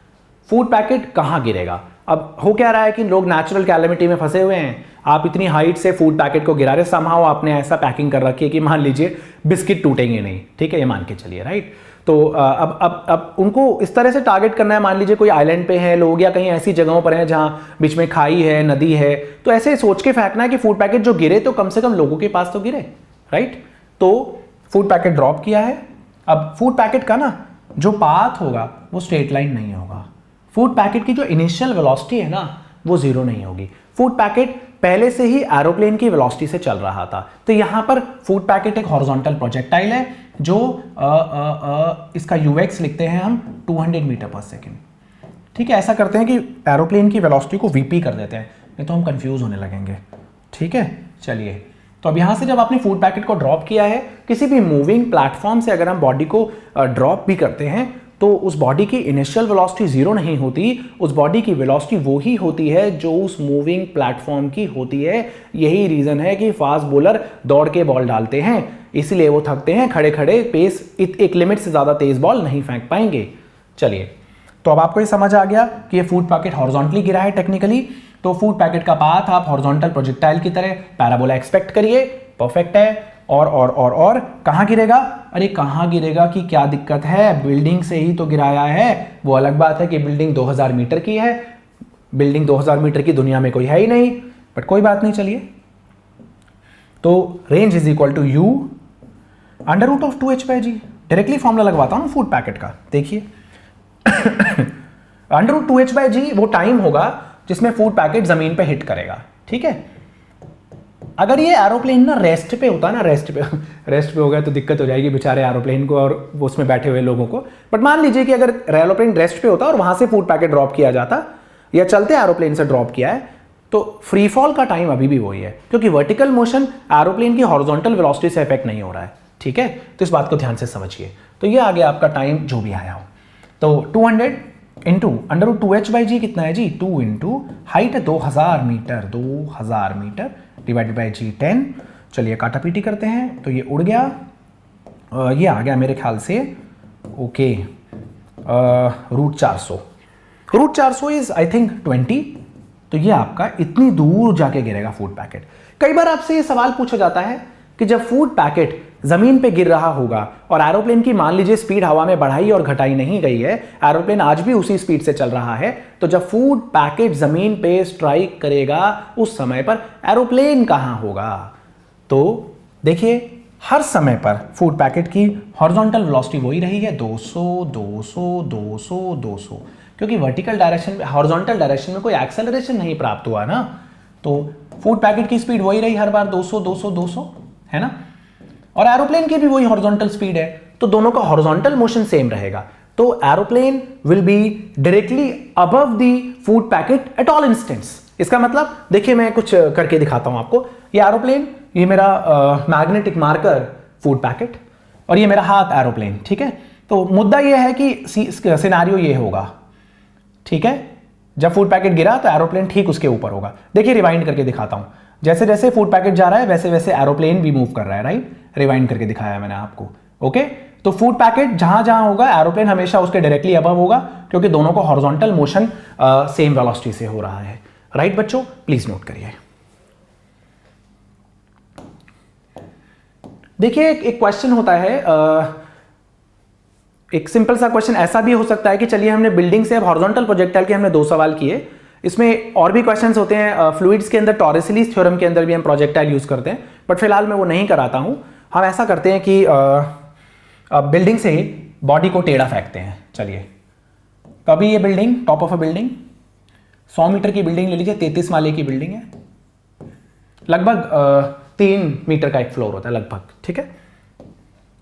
फूड पैकेट कहां गिरेगा? अब हो क्या रहा है कि लोग नेचुरल कैलेमिटी में फंसे हुए हैं, आप इतनी हाइट से फूड पैकेट को गिरा रहे, समहाउ आपने ऐसा पैकिंग कर रखी है कि मान लीजिए बिस्किट टूटेंगे नहीं, ठीक है, ये मान के चलिए, राइट। तो अब उनको इस तरह से टारगेट करना है, मान लीजिए कोई आइलैंड पे है लोग, या कहीं ऐसी जगहों पर हैं जहां बीच में खाई है, नदी है, तो ऐसे सोच के फेंकना है कि फूड पैकेट जो गिरे तो कम से कम लोगों के पास तो गिरे, राइट। तो फूड पैकेट ड्रॉप किया है। अब फूड पैकेट का ना जो पाथ होगा वो स्ट्रेट लाइन नहीं होगा, फूड पैकेट की जो इनिशियल वेलोसिटी है ना वो जीरो नहीं होगी। फूड पैकेट पहले से ही एरोप्लेन की वेलोसिटी से चल रहा था, तो यहां पर फूड पैकेट एक हॉरिजॉन्टल प्रोजेक्टाइल है जो इसका यूएक्स लिखते हैं हम 200 मीटर पर सेकेंड, ठीक है। ऐसा करते हैं कि एरोप्लेन की वेलोसिटी को वीपी कर देते हैं, नहीं तो हम कंफ्यूज होने लगेंगे, ठीक है। चलिए तो अब यहां से जब आपने फूड पैकेट को ड्रॉप किया है, किसी भी मूविंग प्लेटफॉर्म से अगर हम बॉडी को ड्रॉप भी करते हैं तो उस बॉडी की इनिशियल वेलोसिटी जीरो नहीं होती, उस बॉडी की वेलोसिटी वो ही होती है जो उस मूविंग प्लेटफॉर्म की होती है। यही रीजन है कि फास्ट बॉलर दौड़ के बॉल डालते हैं, इसलिए वो थकते हैं खड़े खड़े, पेस एक लिमिट से ज्यादा तेज बॉल नहीं फेंक पाएंगे। चलिए तो अब आपको ये समझ आ गया कि ये फूड पैकेट हॉरिजॉन्टली गिरा है टेक्निकली, तो फूड पैकेट का पाथ आप हॉरिजॉन्टल प्रोजेक्टाइल की तरह पैराबोला एक्सपेक्ट करिए, परफेक्ट है। और कहां गिरेगा? अरे कहां गिरेगा कि क्या दिक्कत है, बिल्डिंग से ही तो गिराया है। वो अलग बात है कि बिल्डिंग 2000 मीटर की है, बिल्डिंग 2000 मीटर की दुनिया में कोई है ही नहीं, बट कोई बात नहीं। चलिए तो range is equal to u under root of 2h by g. Directly formula लगवाता हूं फूड पैकेट का, देखिए अंडर रूट 2h बाई जी वो टाइम होगा जिसमें फूड पैकेट जमीन पे हिट करेगा, ठीक है। अगर ये एरोप्लेन ना रेस्ट पे होता ना, रेस्ट पे हो गया तो दिक्कत हो जाएगी बेचारे एरोप्लेन को और उसमें बैठे हुए लोगों को। बट मान लीजिए कि अगर एरोप्लेन रेस्ट पे होता और वहां से फूड पैकेट ड्रॉप किया जाता, या चलते एरोप्लेन से ड्रॉप किया है, तो फ्री फॉल का टाइम अभी भी वही है, क्योंकि वर्टिकल मोशन एरोप्लेन की हॉरिजॉन्टल वेलोसिटी से इफेक्ट नहीं हो रहा है, ठीक है। तो इस बात को ध्यान से समझिए। तो ये आ गया आपका टाइम जो भी आया हो। तो 200 into under root 2h by g कितना है जी, 2 इंटू हाइट है 2000 मीटर डिवाइडेड बाई जी 10। चलिए काटा पीटी करते हैं, तो ये उड़ गया, ये आ गया मेरे ख्याल से, okay. Root 400 is I think 20, तो ये आपका इतनी दूर जाके गिरेगा फूड पैकेट। कई बार आपसे ये सवाल पूछा जाता है कि जब फूड पैकेट जमीन पे गिर रहा होगा और एरोप्लेन की मान लीजिए स्पीड हवा में बढ़ाई और घटाई नहीं गई है, एरोप्लेन आज भी उसी स्पीड से चल रहा है, तो जब फूड पैकेट जमीन पे स्ट्राइक करेगा उस समय पर एरोप्लेन कहां होगा? तो देखिए हर समय पर फूड पैकेट की हॉरिजॉन्टल वेलोसिटी वही रही है 200 200 200 200, क्योंकि वर्टिकल डायरेक्शन में, हॉरिजॉन्टल डायरेक्शन में कोई एक्सेलरेशन नहीं प्राप्त हुआ ना, तो फूड पैकेट की स्पीड वही रही हर बार 200 200 200, है ना। और एरोप्लेन की भी वही हॉरिजॉन्टल स्पीड है, तो दोनों का हॉरिजॉन्टल मोशन सेम रहेगा, तो aeroplane will be directly above the food packet at all instants. इसका मतलब देखिए मैं कुछ करके दिखाता हूं आपको। ये एरोप्लेन, ये मेरा मैग्नेटिक मार्कर फूड पैकेट, और ये मेरा हाथ एरोप्लेन, ठीक है। तो मुद्दा ये है कि सिनेरियो ये होगा, ठीक है, जब फूड पैकेट गिरा तो एरोप्लेन ठीक उसके ऊपर होगा। देखिए रिवाइंड करके दिखाता हूं, जैसे जैसे फूड पैकेट जा रहा है वैसे वैसे एरोप्लेन भी मूव कर रहा है, राइट। रिवाइंड करके दिखाया मैंने आपको, ओके। तो फूड पैकेट जहां जहां होगा एरोप्लेन हमेशा उसके डायरेक्टली अबव होगा, क्योंकि दोनों को हॉरिजॉन्टल मोशन सेम वेलोसिटी से हो रहा है, राइट बच्चों, प्लीज नोट करिए। देखिए एक क्वेश्चन होता है, एक सिंपल सा क्वेश्चन ऐसा भी हो सकता है कि चलिए हमने बिल्डिंग से अब हॉरिजॉन्टल प्रोजेक्टाइल के हमने 2 सवाल किए, इसमें और भी क्वेश्चंस होते हैं फ्लूइड्स के अंदर, टॉरेसिलीज थ्योरम के अंदर भी हम प्रोजेक्टाइल यूज करते हैं, बट फिलहाल मैं वो नहीं कराता हूं। हम ऐसा करते हैं कि बिल्डिंग से बॉडी को टेढ़ा फेंकते हैं। चलिए, कभी ये building, top of a building 100 metre की बिल्डिंग ले लीजिए, 33 माले की बिल्डिंग है, लगभग 3 मीटर का एक फ्लोर होता है लगभग, ठीक है।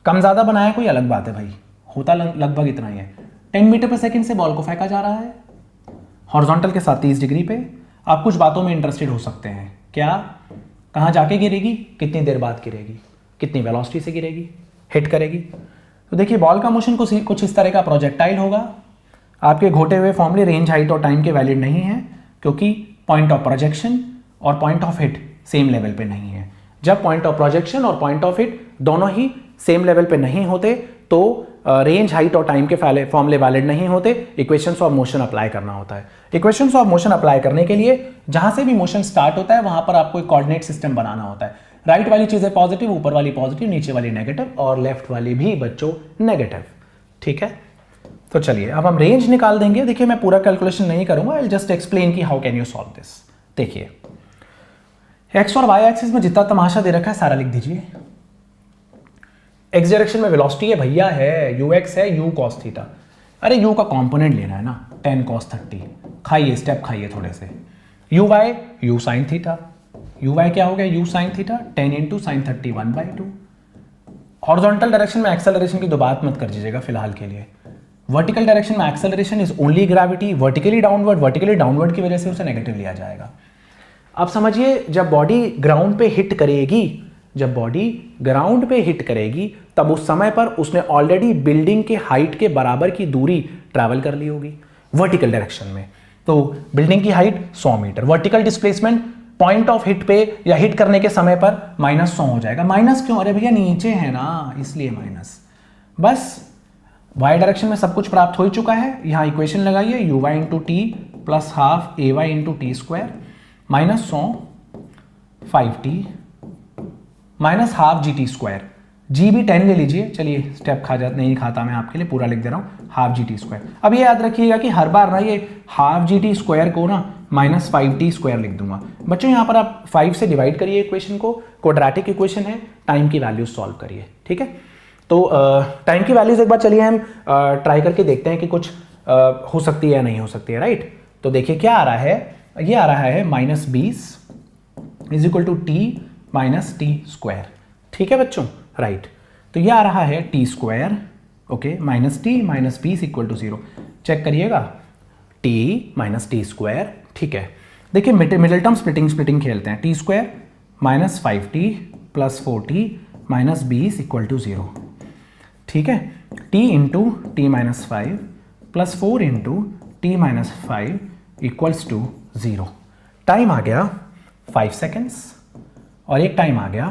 कम ज्यादा बनाया कोई अलग बात है भाई, होता लगभग इतना ही है। 10 मीटर पर सेकंड से बॉल को फेंका जा रहा है हॉरिजॉन्टल के साथ 30 डिग्री पे। आप कुछ बातों में इंटरेस्टेड हो सकते हैं, क्या, कहाँ जाके गिरेगी, कितनी देर बाद गिरेगी, कितनी वेलोसिटी से गिरेगी, हिट करेगी। तो देखिए बॉल का मोशन कुछ इस तरह का प्रोजेक्टाइल होगा। आपके घोटे हुए फॉर्मूले रेंज, हाइट और टाइम के वैलिड नहीं है, क्योंकि पॉइंट ऑफ प्रोजेक्शन और point of hit same level पे नहीं है। जब पॉइंट ऑफ प्रोजेक्शन और पॉइंट ऑफ हिट दोनों ही सेम लेवल पे नहीं होते तो रेंज, हाइट और टाइम के फॉर्मूले वैलिड नहीं होते, इक्वेशंस ऑफ मोशन अप्लाई करना होता है। इक्वेशंस ऑफ मोशन अप्लाई करने के लिए जहां से भी मोशन स्टार्ट होता है वहां पर आपको एक कोऑर्डिनेट सिस्टम बनाना होता है। राइट वाली चीजें पॉजिटिव, ऊपर वाली पॉजिटिव, नीचे वाली नेगेटिव, और लेफ्ट वाली भी बच्चों नेगेटिव, ठीक है। तो चलिए अब हम रेंज निकाल देंगे। देखिए मैं पूरा कैलकुलेशन नहीं करूंगा, आई विल जस्ट एक्सप्लेन कि how can you solve this. देखिए एक्स और वाई एक्सिस में जितना तमाशा दे रखा है सारा लिख दीजिए। एक्स डायरेक्शन में वेलोसिटी है भैया, है यू एक्स है, यू कॉस थीटा। अरे यू का कंपोनेंट लेना है ना, 10 cos 30। खाइए, स्टेप खाइए थोड़े से। U y, u sine theta. U y क्या हो गया, u sine theta, 10 into sine 30 1/2। Horizontal direction में एक्सेलरेशन की तो बात मत कर दीजिएगा फिलहाल के लिए। वर्टिकल डायरेक्शन में acceleration is only gravity, vertically downward की वजह से उसे नेगेटिव लिया जाएगा। अब समझिए जब बॉडी ग्राउंड पे हिट करेगी, जब बॉडी ग्राउंड पे हिट करेगी तब उस समय पर उसने ऑलरेडी बिल्डिंग के हाइट के बराबर की दूरी ट्रैवल कर ली होगी वर्टिकल डायरेक्शन में। तो बिल्डिंग की height 100 metre, vertical displacement point of hit पे या हिट करने के समय पर -100 हो जाएगा। माइनस क्यों, अरे भैया नीचे है ना इसलिए माइनस। बस वाई डायरेक्शन में सब कुछ प्राप्त हो ही चुका है। यहां इक्वेशन लगाइए, u Y into t plus half ए Y into T square -100 5t minus half G T square. G भी 10 ले लीजिए, चलिए स्टेप नहीं खाता मैं आपके लिए, पूरा लिख दे रहा हूँ, हाफ जी टी स्क्वायर। अब ये याद रखिएगा कि हर बार ना ये हाफ जी टी स्क्वायर को ना -5t स्क्वायर लिख दूंगा। बच्चों यहाँ पर आप 5 से डिवाइड करिए इक्वेशन को, क्वाड्रेटिक इक्वेशन है, टाइम की वैल्यूज सॉल्व करिए, ठीक है। तो टाइम की वैल्यूज एक बार चलिए हम ट्राई करके देखते हैं कि कुछ हो सकती है या नहीं हो सकती है, राइट। तो देखिए क्या आ रहा है, ये आ रहा है -20 is equal to t minus t square, ठीक है बच्चों, राइट। तो ये आ रहा है t square, okay, -t - 20 equal to 0। Check करिएगा, t माइनस टी स्क्वायर, ठीक है। देखिए मिडिल टर्म स्प्लिटिंग खेलते हैं, t square -5t plus 4t minus 20 equal to 0, ठीक है। t into T minus 5 plus 4 into T minus 5 equals to 0। Time आ गया 5 seconds और एक टाइम आ गया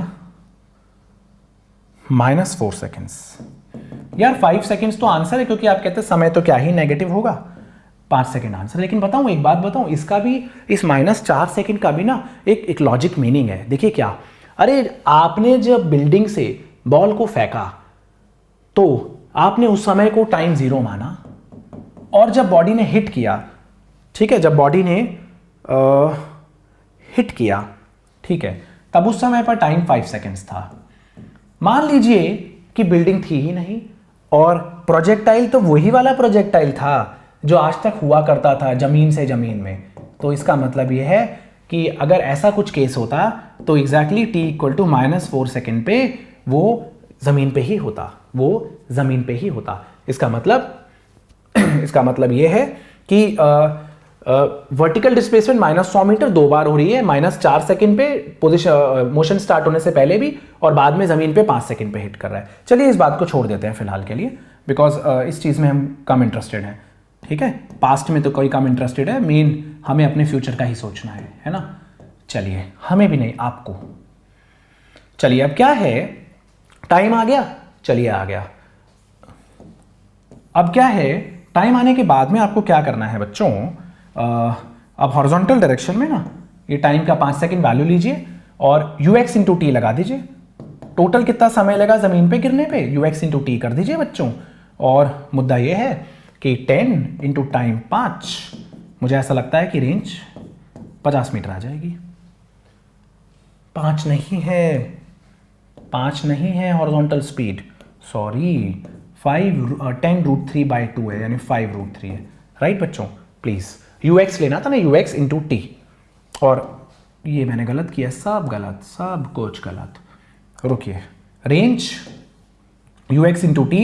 -4 सेकेंड्स। यार 5 सेकेंड्स तो आंसर है, क्योंकि आप कहते हैं समय तो क्या ही नेगेटिव होगा, 5 सेकेंड आंसर। लेकिन बताऊं एक बात बताऊं, इसका भी, इस -4 सेकेंड का भी ना एक लॉजिक मीनिंग है। देखिए क्या, अरे आपने जब बिल्डिंग से बॉल को फेंका तो आपने उस समय को टाइम 0 माना, और जब बॉडी ने हिट किया, ठीक है, जब बॉडी ने हिट किया, ठीक है, तब उस समय पर टाइम 5 सेकेंड्स था। मान लीजिए कि बिल्डिंग थी ही नहीं और प्रोजेक्टाइल तो वही वाला प्रोजेक्टाइल था जो आज तक हुआ करता था जमीन से जमीन में, तो इसका मतलब यह है कि अगर ऐसा कुछ केस होता तो एग्जैक्टली t = -4 सेकेंड पे वो जमीन पे ही होता, वो जमीन पे ही होता। इसका मतलब यह है कि वर्टिकल डिस्प्लेसमेंट -100 मीटर 2 बार हो रही है, -4 सेकेंड पे पोजीशन, मोशन स्टार्ट होने से पहले भी, और बाद में जमीन पे 5 सेकेंड पे हिट कर रहा है। चलिए इस बात को छोड़ देते हैं फिलहाल के लिए, बिकॉज इस चीज़ में हम कम इंटरेस्टेड हैं, ठीक है। पास्ट में तो कोई कम इंटरेस्टेड है, मेन हमें अपने फ्यूचर का ही सोचना है ना। चलिए, हमें भी नहीं, आपको। चलिए अब क्या है, टाइम आ गया, चलिए आ गया। अब क्या है, टाइम आने के बाद में आपको क्या करना है बच्चों, अब हॉरिजॉन्टल डायरेक्शन में ना ये टाइम का 5 सेकेंड वैल्यू लीजिए और ux × t लगा दीजिए। टोटल कितना समय लगा जमीन पे गिरने पे, ux × t कर दीजिए बच्चों। और मुद्दा ये है कि 10 × टाइम 5, मुझे ऐसा लगता है कि रेंज 50 मीटर आ जाएगी। 5 नहीं है हॉरिजॉन्टल स्पीड, सॉरी, 10√3/2 है, यानी 5√3 है, राइट बच्चों। प्लीज ux लेना था ना, ux × t, और ये मैंने गलत किया, सब गलत, सब कुछ गलत। रुकिए, range ux × t,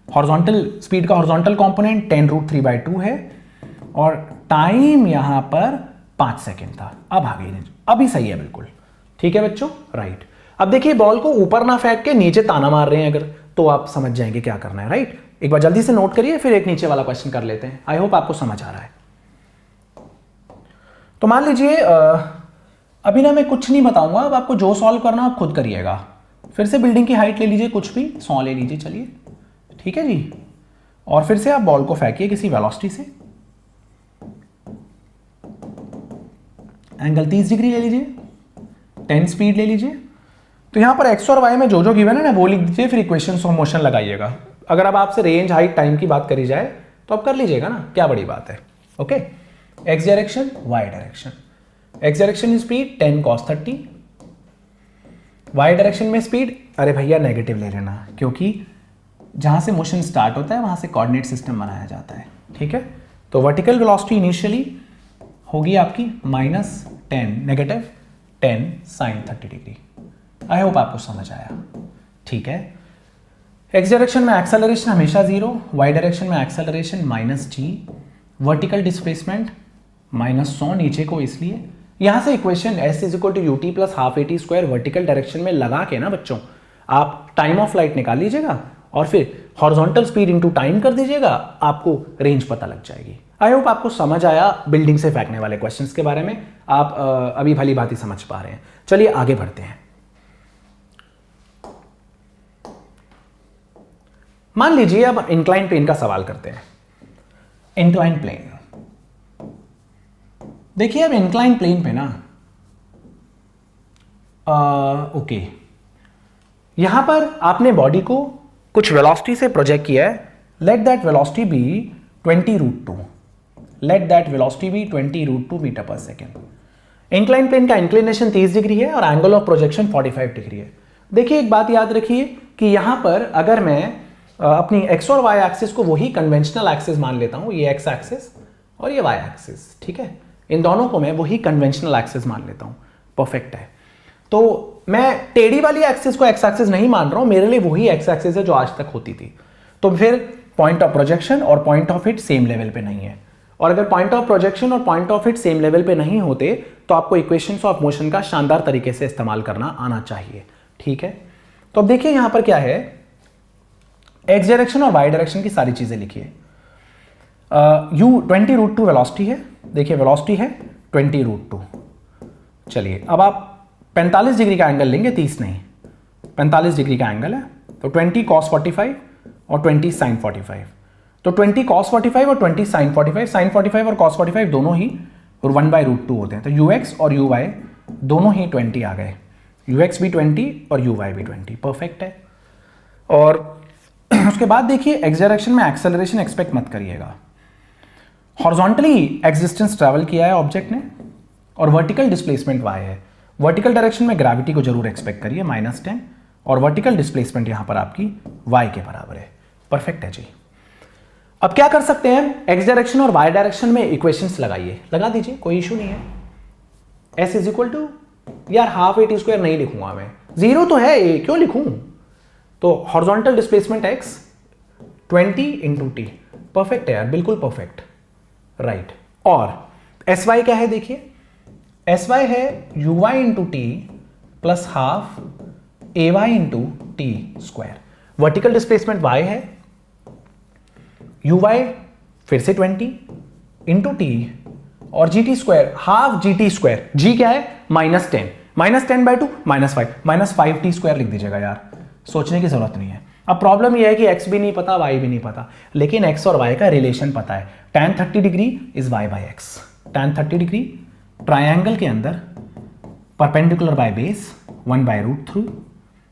horizontal speed का हॉरिजॉन्टल कंपोनेंट 10√3/2 है, और टाइम यहां पर 5 सेकेंड था। अब आ गई रेंज, अभी सही है बिल्कुल, ठीक है बच्चों, राइट। अब देखिए, बॉल को ऊपर ना फेंक के नीचे ताना मार रहे हैं अगर, तो आप समझ जाएंगे क्या करना है, राइट। एक बार जल्दी से नोट करिए, फिर एक नीचे वाला क्वेश्चन कर लेते हैं। आई होप आपको समझ आ रहा है। तो मान लीजिए अभी ना मैं कुछ नहीं बताऊंगा, अब आपको जो सॉल्व करना आप खुद करिएगा। फिर से बिल्डिंग की हाइट ले लीजिए, कुछ भी 100 ले लीजिए, चलिए, ठीक है जी। और फिर से आप बॉल को फेंकिए किसी वेलोसिटी से, एंगल 30 डिग्री ले लीजिए, 10 स्पीड ले लीजिए। तो यहां पर x और y में जो गिवन है ना वो लिख दीजिए, फिर इक्वेशंस ऑफ मोशन लगाइएगा। अगर अब आपसे रेंज, हाइट, टाइम की बात करी जाए तो आप कर लीजिएगा ना, क्या बड़ी बात है। Okay, x direction, y direction. x direction में स्पीड 10 cos 30, y डायरेक्शन में स्पीड, अरे भैया नेगेटिव ले लेना, क्योंकि जहां से मोशन स्टार्ट होता है वहां से कोऑर्डिनेट सिस्टम बनाया जाता है, ठीक है। तो वर्टिकल वेलोसिटी इनिशियली होगी आपकी -10 sin 30 डिग्री। आई होप आपको समझ आया, ठीक है। एक्स डायरेक्शन में एक्सेलरेशन हमेशा 0, वाई डायरेक्शन में एक्सेलरेशन -g, वर्टिकल डिस्प्लेसमेंट -100 नीचे को, इसलिए यहां से equation s = ut + ½ at² vertical direction में लगा के ना बच्चों आप टाइम ऑफ लाइट निकाल लीजिएगा और फिर हॉरिजॉन्टल स्पीड इनटू टाइम कर दीजिएगा, आपको रेंज पता लग जाएगी। आई होप आपको समझ आया बिल्डिंग से फेंकने वाले क्वेश्चंस के बारे में, आप अभी भली भांति समझ पा रहे हैं। चलिए आगे बढ़ते हैं। मान लीजिए अब इंक्लाइन प्लेन का सवाल करते हैं। इंक्लाइन प्लेन, देखिए अब इंक्लाइन प्लेन पे ना ओके, यहां पर आपने बॉडी को कुछ वेलोसिटी से प्रोजेक्ट किया है। Let that velocity be 20√2, let that velocity be 20√2 metre पर सेकेंड। इंक्लाइन प्लेन का इंक्लिनेशन 30 डिग्री है और एंगल ऑफ प्रोजेक्शन 45 डिग्री है। देखिए एक बात याद रखिए कि यहां पर अगर मैं अपनी एक्स और वाई एक्सिस को वही कन्वेंशनल एक्सिस मान लेता हूं, ये एक्स एक्सिस और ये वाई एक्सिस, ठीक है, इन दोनों को मैं वही कन्वेंशनल एक्सिस मान लेता हूं, परफेक्ट है। तो मैं टेढ़ी वाली एक्सिस को एक्स एक्सिस नहीं मान रहा हूं, मेरे लिए वही एक्स एक्सिस है जो आज तक होती थी। तो फिर पॉइंट ऑफ प्रोजेक्शन और point of hit same level पे नहीं है, और अगर पॉइंट ऑफ प्रोजेक्शन और point of hit same level पे नहीं होते तो आपको इक्वेशंस ऑफ मोशन का शानदार तरीके से इस्तेमाल करना आना चाहिए, ठीक है। तो अब देखिए यहां पर क्या है, एक्स डायरेक्शन और वाई डायरेक्शन की सारी चीजें लिखिए। u 20√2 वेलोसिटी है, देखिए वेलोसिटी है 20√2। चलिए अब आप 45 डिग्री का एंगल लेंगे, 30 नहीं, 45 डिग्री का एंगल है, तो 20 cos 45 और 20 साइन 45, तो 20 cos 45 और 20 साइन 45, साइन 45 और cos 45 दोनों ही 1/√2 होते हैं, तो ux और uy दोनों ही 20 आ गए, ux भी 20 और uy भी 20, परफेक्ट है। और उसके बाद देखिए एक्स डायरेक्शन में एक्सेलरेशन एक्सपेक्ट मत करिएगा, हॉरिजॉन्टली एक्सिस्टेंस ट्रैवल किया है ऑब्जेक्ट ने और वर्टिकल डिस्प्लेसमेंट y है, वर्टिकल डायरेक्शन में ग्रेविटी को जरूर एक्सपेक्ट करिए -10 और वर्टिकल डिस्प्लेसमेंट यहां पर आपकी y के बराबर है, परफेक्ट है जी। अब क्या कर सकते हैं, एक्स डायरेक्शन और y डायरेक्शन में इक्वेशंस लगाइए, लगा दीजिए, कोई इशू नहीं है। s इज इक्वल टू, यार हाफ ए टी स्क्वायर नहीं लिखूंगा मैं, जीरो तो है ये, क्यों लिखूं, तो horizontal displacement x 20 into t, perfect है यार, बिल्कुल परफेक्ट, राइट। और एस वाई क्या है देखिए, एस वाई है u Y into t plus half ए Y into T square, vertical displacement y है, यू वाई फिर से 20 इंटू टी और g T square half G T square, g क्या है -10, -10/2 -5, -5t स्क्वायर लिख दीजिएगा यार, सोचने की जरूरत नहीं है। अब प्रॉब्लम यह है कि x भी नहीं पता y भी नहीं पता, लेकिन x और y का रिलेशन पता है, tan 30 degree is y by x, tan 30 degree triangle के अंदर परपेंडिकुलर बाय बेस 1/√3,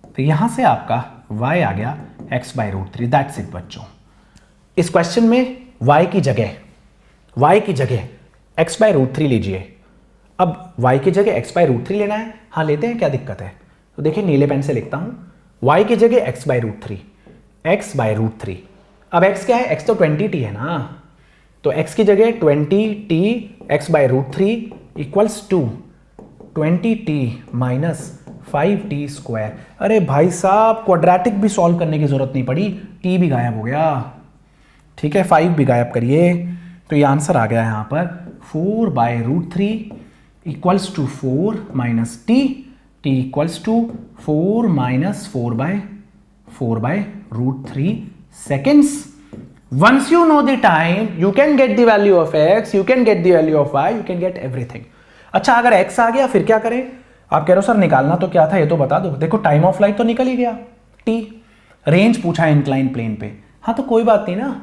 तो यहां से आपका y आ गया x/√3, दैट्स इट बच्चों। इस क्वेश्चन में y की जगह x/√3 लीजिए। अब y की जगह x/√3 लेना है, हाँ लेते हैं, क्या दिक्कत है, तो देखिए नीले पेन से लिखता हूं, y की जगह x/√3, अब x क्या है, x तो 20t है ना, तो x की जगह 20t x/√3 equals to 20t minus 5t square. अरे भाई साहब क्वाड्रेटिक भी सॉल्व करने की जरूरत नहीं पड़ी, t भी गायब हो गया, ठीक है, 5 भी गायब करिए, तो ये आंसर आ गया यहां पर 4/√3 equals to 4 minus t equals to 4 minus 4/√3 seconds. Once you know the time, you can get the value of x, you can get the value of y, you can get everything. अच्छा अगर x आ गया फिर क्या करें, आप कह रहे हो सर निकालना तो क्या था ये तो बता दो, देखो टाइम ऑफ फ्लाइट तो निकल ही गया, t, रेंज पूछा है इंक्लाइन प्लेन पे, हाँ तो कोई बात नहीं ना,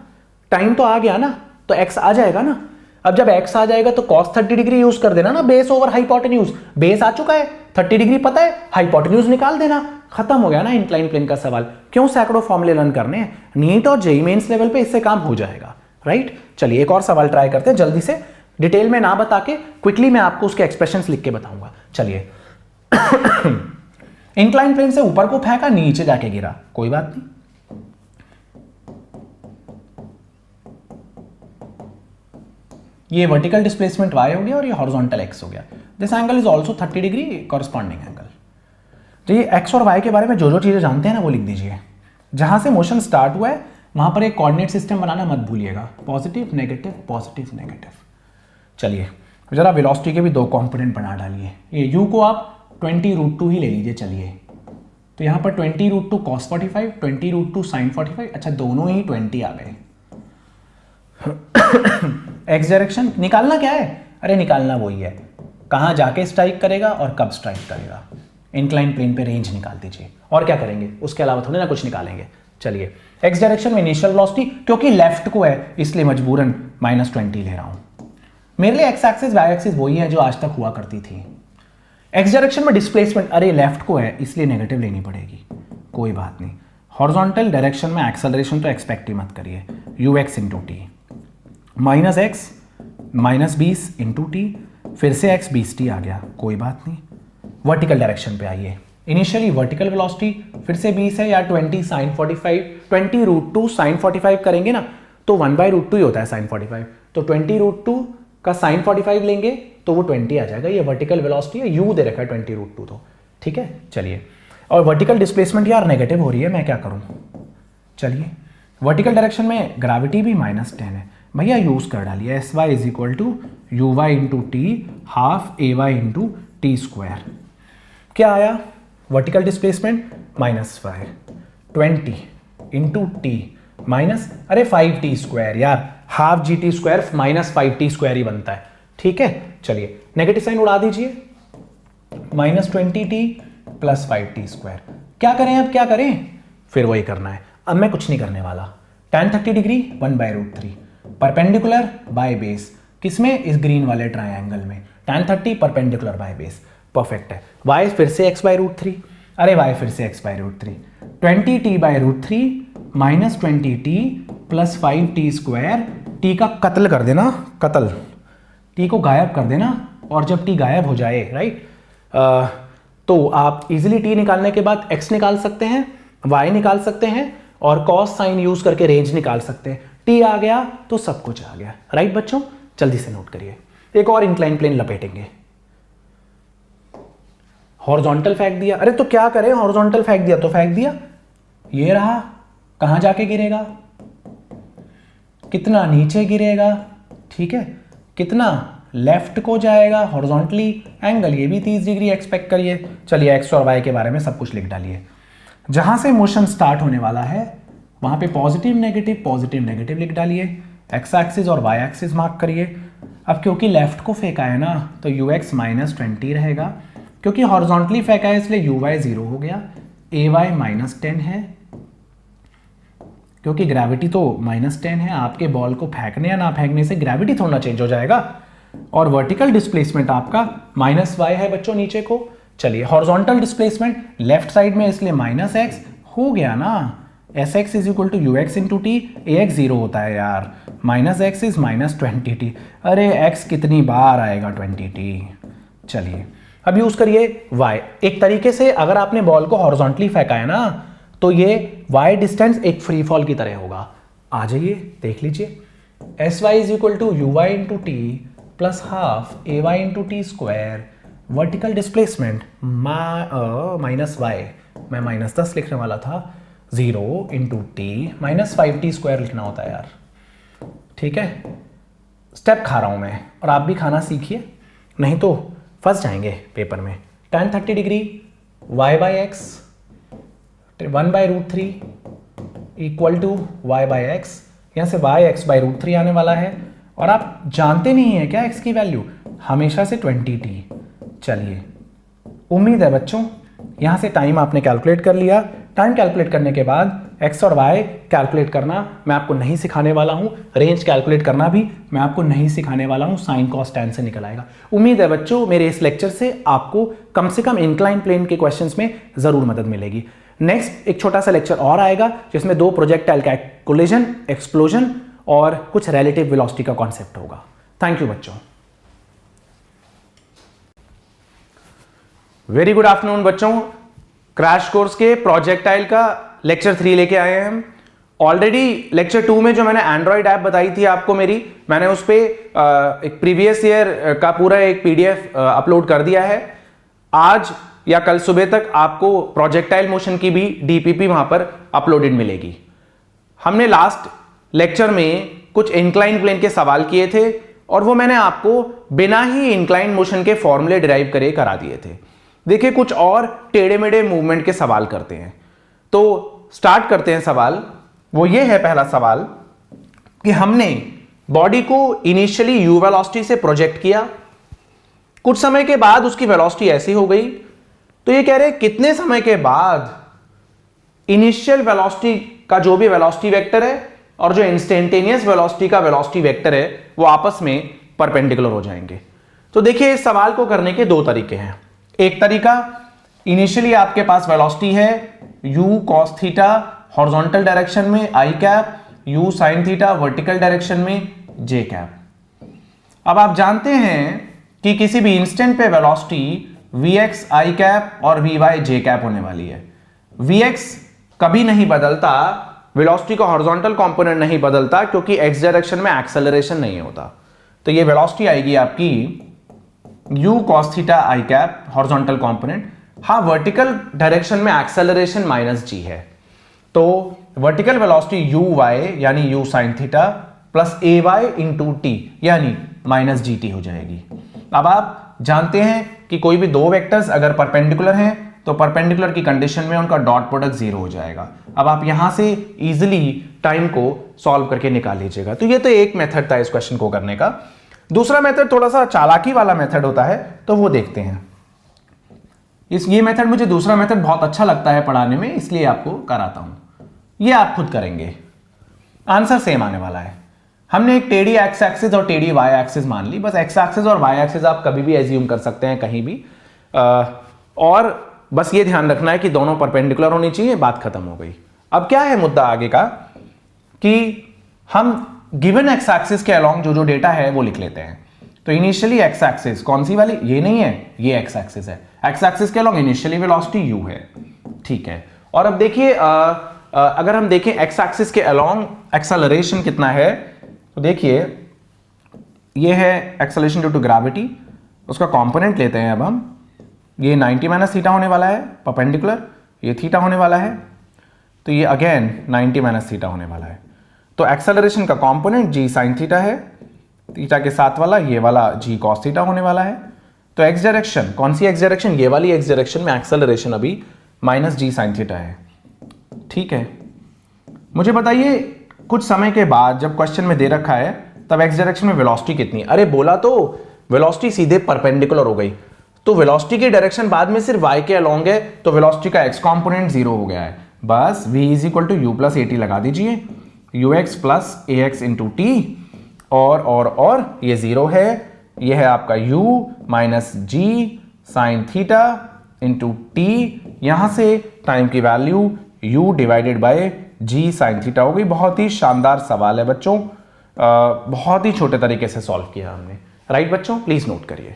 टाइम तो आ गया ना, तो x आ जाएगा ना। अब जब x आ जाएगा तो cos 30 डिग्री यूज कर देना ना, बेस ओवर हाइपोटेन्यूज, बेस आ चुका है 30 डिग्री पता है, हाइपोटेन्यूज निकाल देना, खत्म हो गया ना इंक्लाइन प्लेन का सवाल। क्यों सैकड़ों फॉर्मूले रन करने हैं, नीट और जेईई मेंस लेवल पे इससे काम हो जाएगा, राइट। चलिए एक और सवाल ट्राई करते हैं, जल्दी से, डिटेल में ना बता के क्विकली मैं आपको उसके एक्सप्रेशंस लिख के बताऊंगा। चलिए इंक्लाइन प्लेन से ऊपर को फेंका, नीचे जाके गिरा, कोई बात नहीं, ये वर्टिकल डिस्प्लेसमेंट y हो गया और ये हॉरिजॉन्टल x हो गया, this angle is also 30 degree corresponding angle. तो ये x और y के बारे में जो जो चीजें जानते हैं ना वो लिख दीजिए, जहां से मोशन स्टार्ट हुआ है वहां पर एक कोऑर्डिनेट सिस्टम बनाना मत भूलिएगा, पॉजिटिव नेगेटिव पॉजिटिव नेगेटिव। चलिए जरा वेलोसिटी के भी दो कंपोनेंट बना डालिए, ये u को आप 20√2 ही ले लीजिए, चलिए तो यहाँ पर 20√2 cos 45 20√2 sin 45, अच्छा दोनों ही 20 आ गए। एक्स डायरेक्शन निकालना क्या है, अरे निकालना वही है, कहां जाके स्ट्राइक करेगा और कब स्ट्राइक करेगा, इंक्लाइन प्लेन पे रेंज निकाल दीजिए, और क्या करेंगे उसके अलावा थोड़ी ना कुछ निकालेंगे। चलिए एक्स डायरेक्शन में इनिशियल वेलोसिटी, क्योंकि लेफ्ट को है इसलिए मजबूरन -20 ले रहा हूं, मेरे लिए एक्स एक्सिस वाई एक्सिस वही है जो आज तक हुआ करती थी। एक्स डायरेक्शन में डिस्प्लेसमेंट, अरे लेफ्ट को है इसलिए नेगेटिव लेनी पड़ेगी, कोई बात नहीं। हॉरिजॉन्टल डायरेक्शन में एक्सेलरेशन तो एक्सपेक्ट ही मत करिए, ux into T minus x -20 into T, फिर से x 20t आ गया, कोई बात नहीं। वर्टिकल डायरेक्शन पे आइए, इनिशियली वर्टिकल वेलोसिटी फिर से 20 है, या 20 sin 45 20√2 sin 45 करेंगे ना तो 1/√2 ही होता है sin 45, तो 20√2 का sin 45 लेंगे तो वो 20 आ जाएगा, ये वर्टिकल वेलोसिटी है, u दे रखा है 20√2, तो ठीक है। चलिए और वर्टिकल डिस्प्लेसमेंट यार नेगेटिव हो रही है, मैं क्या करूं, चलिए वर्टिकल डायरेक्शन में ग्रेविटी भी -10 है, भैया यूज कर डालिए, S Y is equal to you Y into T half A Y into T square. क्या आया, vertical displacement -5 20 into T minus, अरे 5t स्क्वायर यार, half G T square -5t square ही बनता है, ठीक है। चलिए नेगेटिव साइन उड़ा दीजिए, -20t + 5t स्क्वायर। क्या करें अब, क्या करें, फिर वही करना है, अब मैं कुछ नहीं करने वाला, tan 30 degree 1/√3 perpendicular by base, किसमें, इस ग्रीन वाले ट्रायंगल में, tan 30 perpendicular by base, perfect है। y फिर से x/√3, अरे y फिर से x/√3, 20t/√3 minus 20t plus 5t², t का कत्ल कर देना, कत्ल, t को गायब कर देना, और जब t गायब हो जाए, राइट, तो आप इजीली t निकालने के बाद x निकाल सकते हैं, y निकाल सकते हैं, और cos साइन यूज करके रेंज निकाल सकते हैं। t आ गया तो सब कुछ आ गया, राइट बच्चों, जल्दी से नोट करिए। एक और इंक्लाइन प्लेन लपेटेंगे, हॉरिजॉन्टल फेंक दिया, अरे तो क्या करें, हॉरिजॉन्टल फेंक दिया तो फेंक दिया, ये रहा, कहां जाके गिरेगा, कितना नीचे गिरेगा, ठीक है, कितना लेफ्ट को जाएगा हॉरिजॉन्टली, एंगल ये भी 30 डिग्री एक्सपेक्ट करिए। चलिए एक्स और वाई के बारे में सब कुछ लिख डालिए। जहां से मोशन स्टार्ट होने वाला है वहां पे पॉजिटिव नेगेटिव लिख डालिए, एक्स एक्सिस और वाई एक्सिस मार्क करिए। अब क्योंकि लेफ्ट को फेंका है ना तो यू एक्स माइनस 20 रहेगा, क्योंकि हॉरिजॉन्टली फेंका है इसलिए यू वाई 0 हो गया, ए वाई माइनस 10 है, क्योंकि ग्रेविटी तो -10 है, आपके बॉल को फेंकने या ना फेंकने से ग्रेविटी थोड़ा चेंज हो जाएगा, और वर्टिकल डिस्प्लेसमेंट आपका -y है बच्चों नीचे को। चलिए हॉरिजॉन्टल डिस्प्लेसमेंट लेफ्ट साइड में इसलिए -x हो गया ना, Sx is equal to u x into t, Ax 0 होता है यार, -x इज -20t, अरे x कितनी बार आएगा 20t। चलिए अब यूज करिए y, एक तरीके से अगर आपने बॉल को हॉरिजॉन्टली फेंका है ना तो ये y डिस्टेंस एक फ्री फॉल की तरह होगा। आ जाइए देख लीजिए, Sy is equal to you Y into t plus half A Y into T square, vertical displacement -y, मैं -10 लिखने वाला था, 0 इंटू टी -5t² लिखना होता है यार, ठीक है। स्टेप खा रहा हूं मैं और आप भी खाना सीखिए, नहीं तो फंस जाएंगे पेपर में। tan 30 degree y/x 1/√3 equal to y/x, यहाँ से y(x/√3) आने वाला है, और आप जानते नहीं है क्या x की वैल्यू, हमेशा से 20t। चलिए उम्मीद है बच्चों यहाँ से टाइम आपने कैलकुलेट कर लिया। टाइम कैलकुलेट करने के बाद x और y कैलकुलेट करना मैं आपको नहीं सिखाने वाला हूँ, रेंज कैलकुलेट करना भी मैं आपको नहीं सिखाने वाला हूँ, साइन कॉस टैन से निकल आएगा। उम्मीद है बच्चों मेरे इस लेक्चर से आपको कम से कम इंक्लाइन प्लेन के क्वेश्चंस में जरूर मदद मिलेगी। नेक्स्ट एक छोटा सा लेक्चर और आएगा जिसमें 2 प्रोजेक्टाइल का कोलिजन, एक्सप्लोजन और कुछ रिलेटिव वेलोसिटी का कॉन्सेप्ट होगा। थैंक यू बच्चों। वेरी गुड आफ्टरनून बच्चों, क्रैश कोर्स के प्रोजेक्टाइल का लेक्चर 3 लेके आए हैं हम। ऑलरेडी लेक्चर 2 में जो मैंने एंड्रॉइड ऐप बताई थी आपको मैंने उस पर एक प्रीवियस ईयर का पूरा एक पीडीएफ अपलोड कर दिया है। आज या कल सुबह तक आपको प्रोजेक्टाइल मोशन की भी डीपीपी वहां पर अपलोडेड मिलेगी। हमने लास्ट लेक्चर में कुछ इंक्लाइन प्लेन के सवाल किए थे और वो मैंने आपको बिना ही इंक्लाइन मोशन के फॉर्मूले डिराइव करे करा दिए थे। देखिए कुछ और टेढ़े मेढ़े मूवमेंट के सवाल करते हैं, तो स्टार्ट करते हैं सवाल। वो ये है पहला सवाल कि हमने बॉडी को इनिशियली यू वेलोसिटी से प्रोजेक्ट किया, कुछ समय के बाद उसकी वेलोसिटी ऐसी हो गई, तो ये कह रहे हैं कितने समय के बाद इनिशियल वेलोसिटी का जो भी वेलोसिटी वेक्टर है और जो इंस्टेंटेनियस वेलोसिटी का वेलोसिटी वेक्टर है वो आपस में परपेंडिकुलर हो जाएंगे। तो देखिए इस सवाल को करने के 2 तरीके हैं। एक तरीका, इनिशियली आपके पास वेलोसिटी है u cos theta horizontal direction में i cap, u sin theta vertical direction में j कैप। अब आप जानते हैं कि किसी भी इंस्टेंट पे वेलोसिटी vx i कैप और vy j कैप होने वाली है। vx कभी नहीं बदलता, वेलोसिटी का हॉरिजॉन्टल कंपोनेंट नहीं बदलता क्योंकि x डायरेक्शन में एक्सेलरेशन नहीं होता। तो ये वेलोसिटी आएगी आपकी u cos theta i cap horizontal component. हाँ वर्टिकल डायरेक्शन में एक्सेलरेशन -g है, तो वर्टिकल वेलोसिटी uy यानी u sin theta plus ay into t यानी -gt हो जाएगी। अब आप जानते हैं कि कोई भी 2 वेक्टर्स अगर परपेंडिकुलर हैं तो परपेंडिकुलर की कंडीशन में उनका डॉट प्रोडक्ट 0 हो जाएगा। अब आप यहां से इजीली टाइम को सॉल्व करके निकाल लीजिएगा। तो ये तो एक मेथड था इस क्वेश्चन को करने का। दूसरा मेथड थोड़ा सा चालाकी वाला मेथड होता है, तो वो देखते हैं। ये मेथड मुझे दूसरा मेथड बहुत अच्छा लगता है पढ़ाने में, इसलिए आपको कराता हूं। ये आप खुद करेंगे, आंसर सेम आने वाला है। हमने एक टेढ़ी एक्स एक्सिस और टेढ़ी वाई एक्सिस मान ली, बस एक्स एक्सिस और वाई एक्सिस आप कभी भी एज्यूम कर सकते हैं कहीं भी, और बस ये ध्यान रखना है कि दोनों परपेंडिकुलर होनी चाहिए, बात खत्म हो गई। अब क्या है मुद्दा आगे का कि हम गिवन एक्स एक्सिस के अलोंग जो जो डेटा है वो लिख लेते हैं। तो इनिशियली एक्स एक्सिस कौन सी वाली, ये नहीं है, ये एक्स एक्सिस है। एक्स एक्सिस के अलोंग इनिशियली वेलोसिटी u है, ठीक है। और अब देखिए अगर हम देखें एक्स एक्सिस के अलोंग एक्सेलरेशन कितना है, तो देखिए ये है एक्सेलरेशन ड्यू टू ग्रेविटी, उसका कंपोनेंट लेते हैं अब हम। ये 90 माइनस थीटा होने वाला है परपेंडिकुलर, ये थीटा होने वाला है, तो ये अगेन 90 माइनस थीटा होने वाला है। तो एक्सेलरेशन का कंपोनेंट g साइन थीटा है, थीटा के साथ वाला ये वाला g cos थीटा होने वाला है। तो एक्स डायरेक्शन, कौन सी एक्स डायरेक्शन, ये वाली एक्स डायरेक्शन में एक्सेलरेशन अभी माइनस g साइन थीटा है, ठीक है। मुझे बताइए कुछ समय के बाद जब क्वेश्चन में दे रखा है तब एक्स डायरेक्शन में वेलोसिटी कितनी, अरे बोला तो वेलोसिटी सीधे परपेंडिकुलर हो गई, तो वेलोसिटी की डायरेक्शन बाद में सिर्फ y के अलोंग है, तो वेलोसिटी का x कंपोनेंट 0 हो गया है। बस v is equal to u plus at लगा दीजिए, ux plus ax into t, और ये 0 है, ये है आपका u minus g sine theta into t, यहां से टाइम की value u divided by g sine theta हो गई। बहुत ही शानदार सवाल है बच्चों, बहुत ही छोटे तरीके से सॉल्व किया हमने, राइट बच्चों, प्लीज नोट करिए।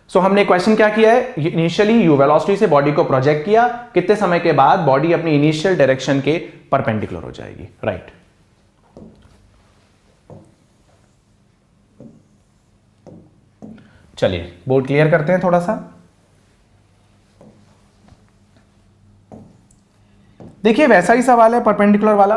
सो हमने क्वेश्चन क्या किया है, इनिशियली यू वेलोसिटी से बॉडी को प्रोजेक्ट किया, कितने समय के बाद बॉडी अपनी इनिशियल डायरेक्शन के परपेंडिकुलर हो जाएगी, राइट। चलिए बोर्ड क्लियर करते हैं थोड़ा सा। देखिए वैसा ही सवाल है परपेंडिकुलर वाला,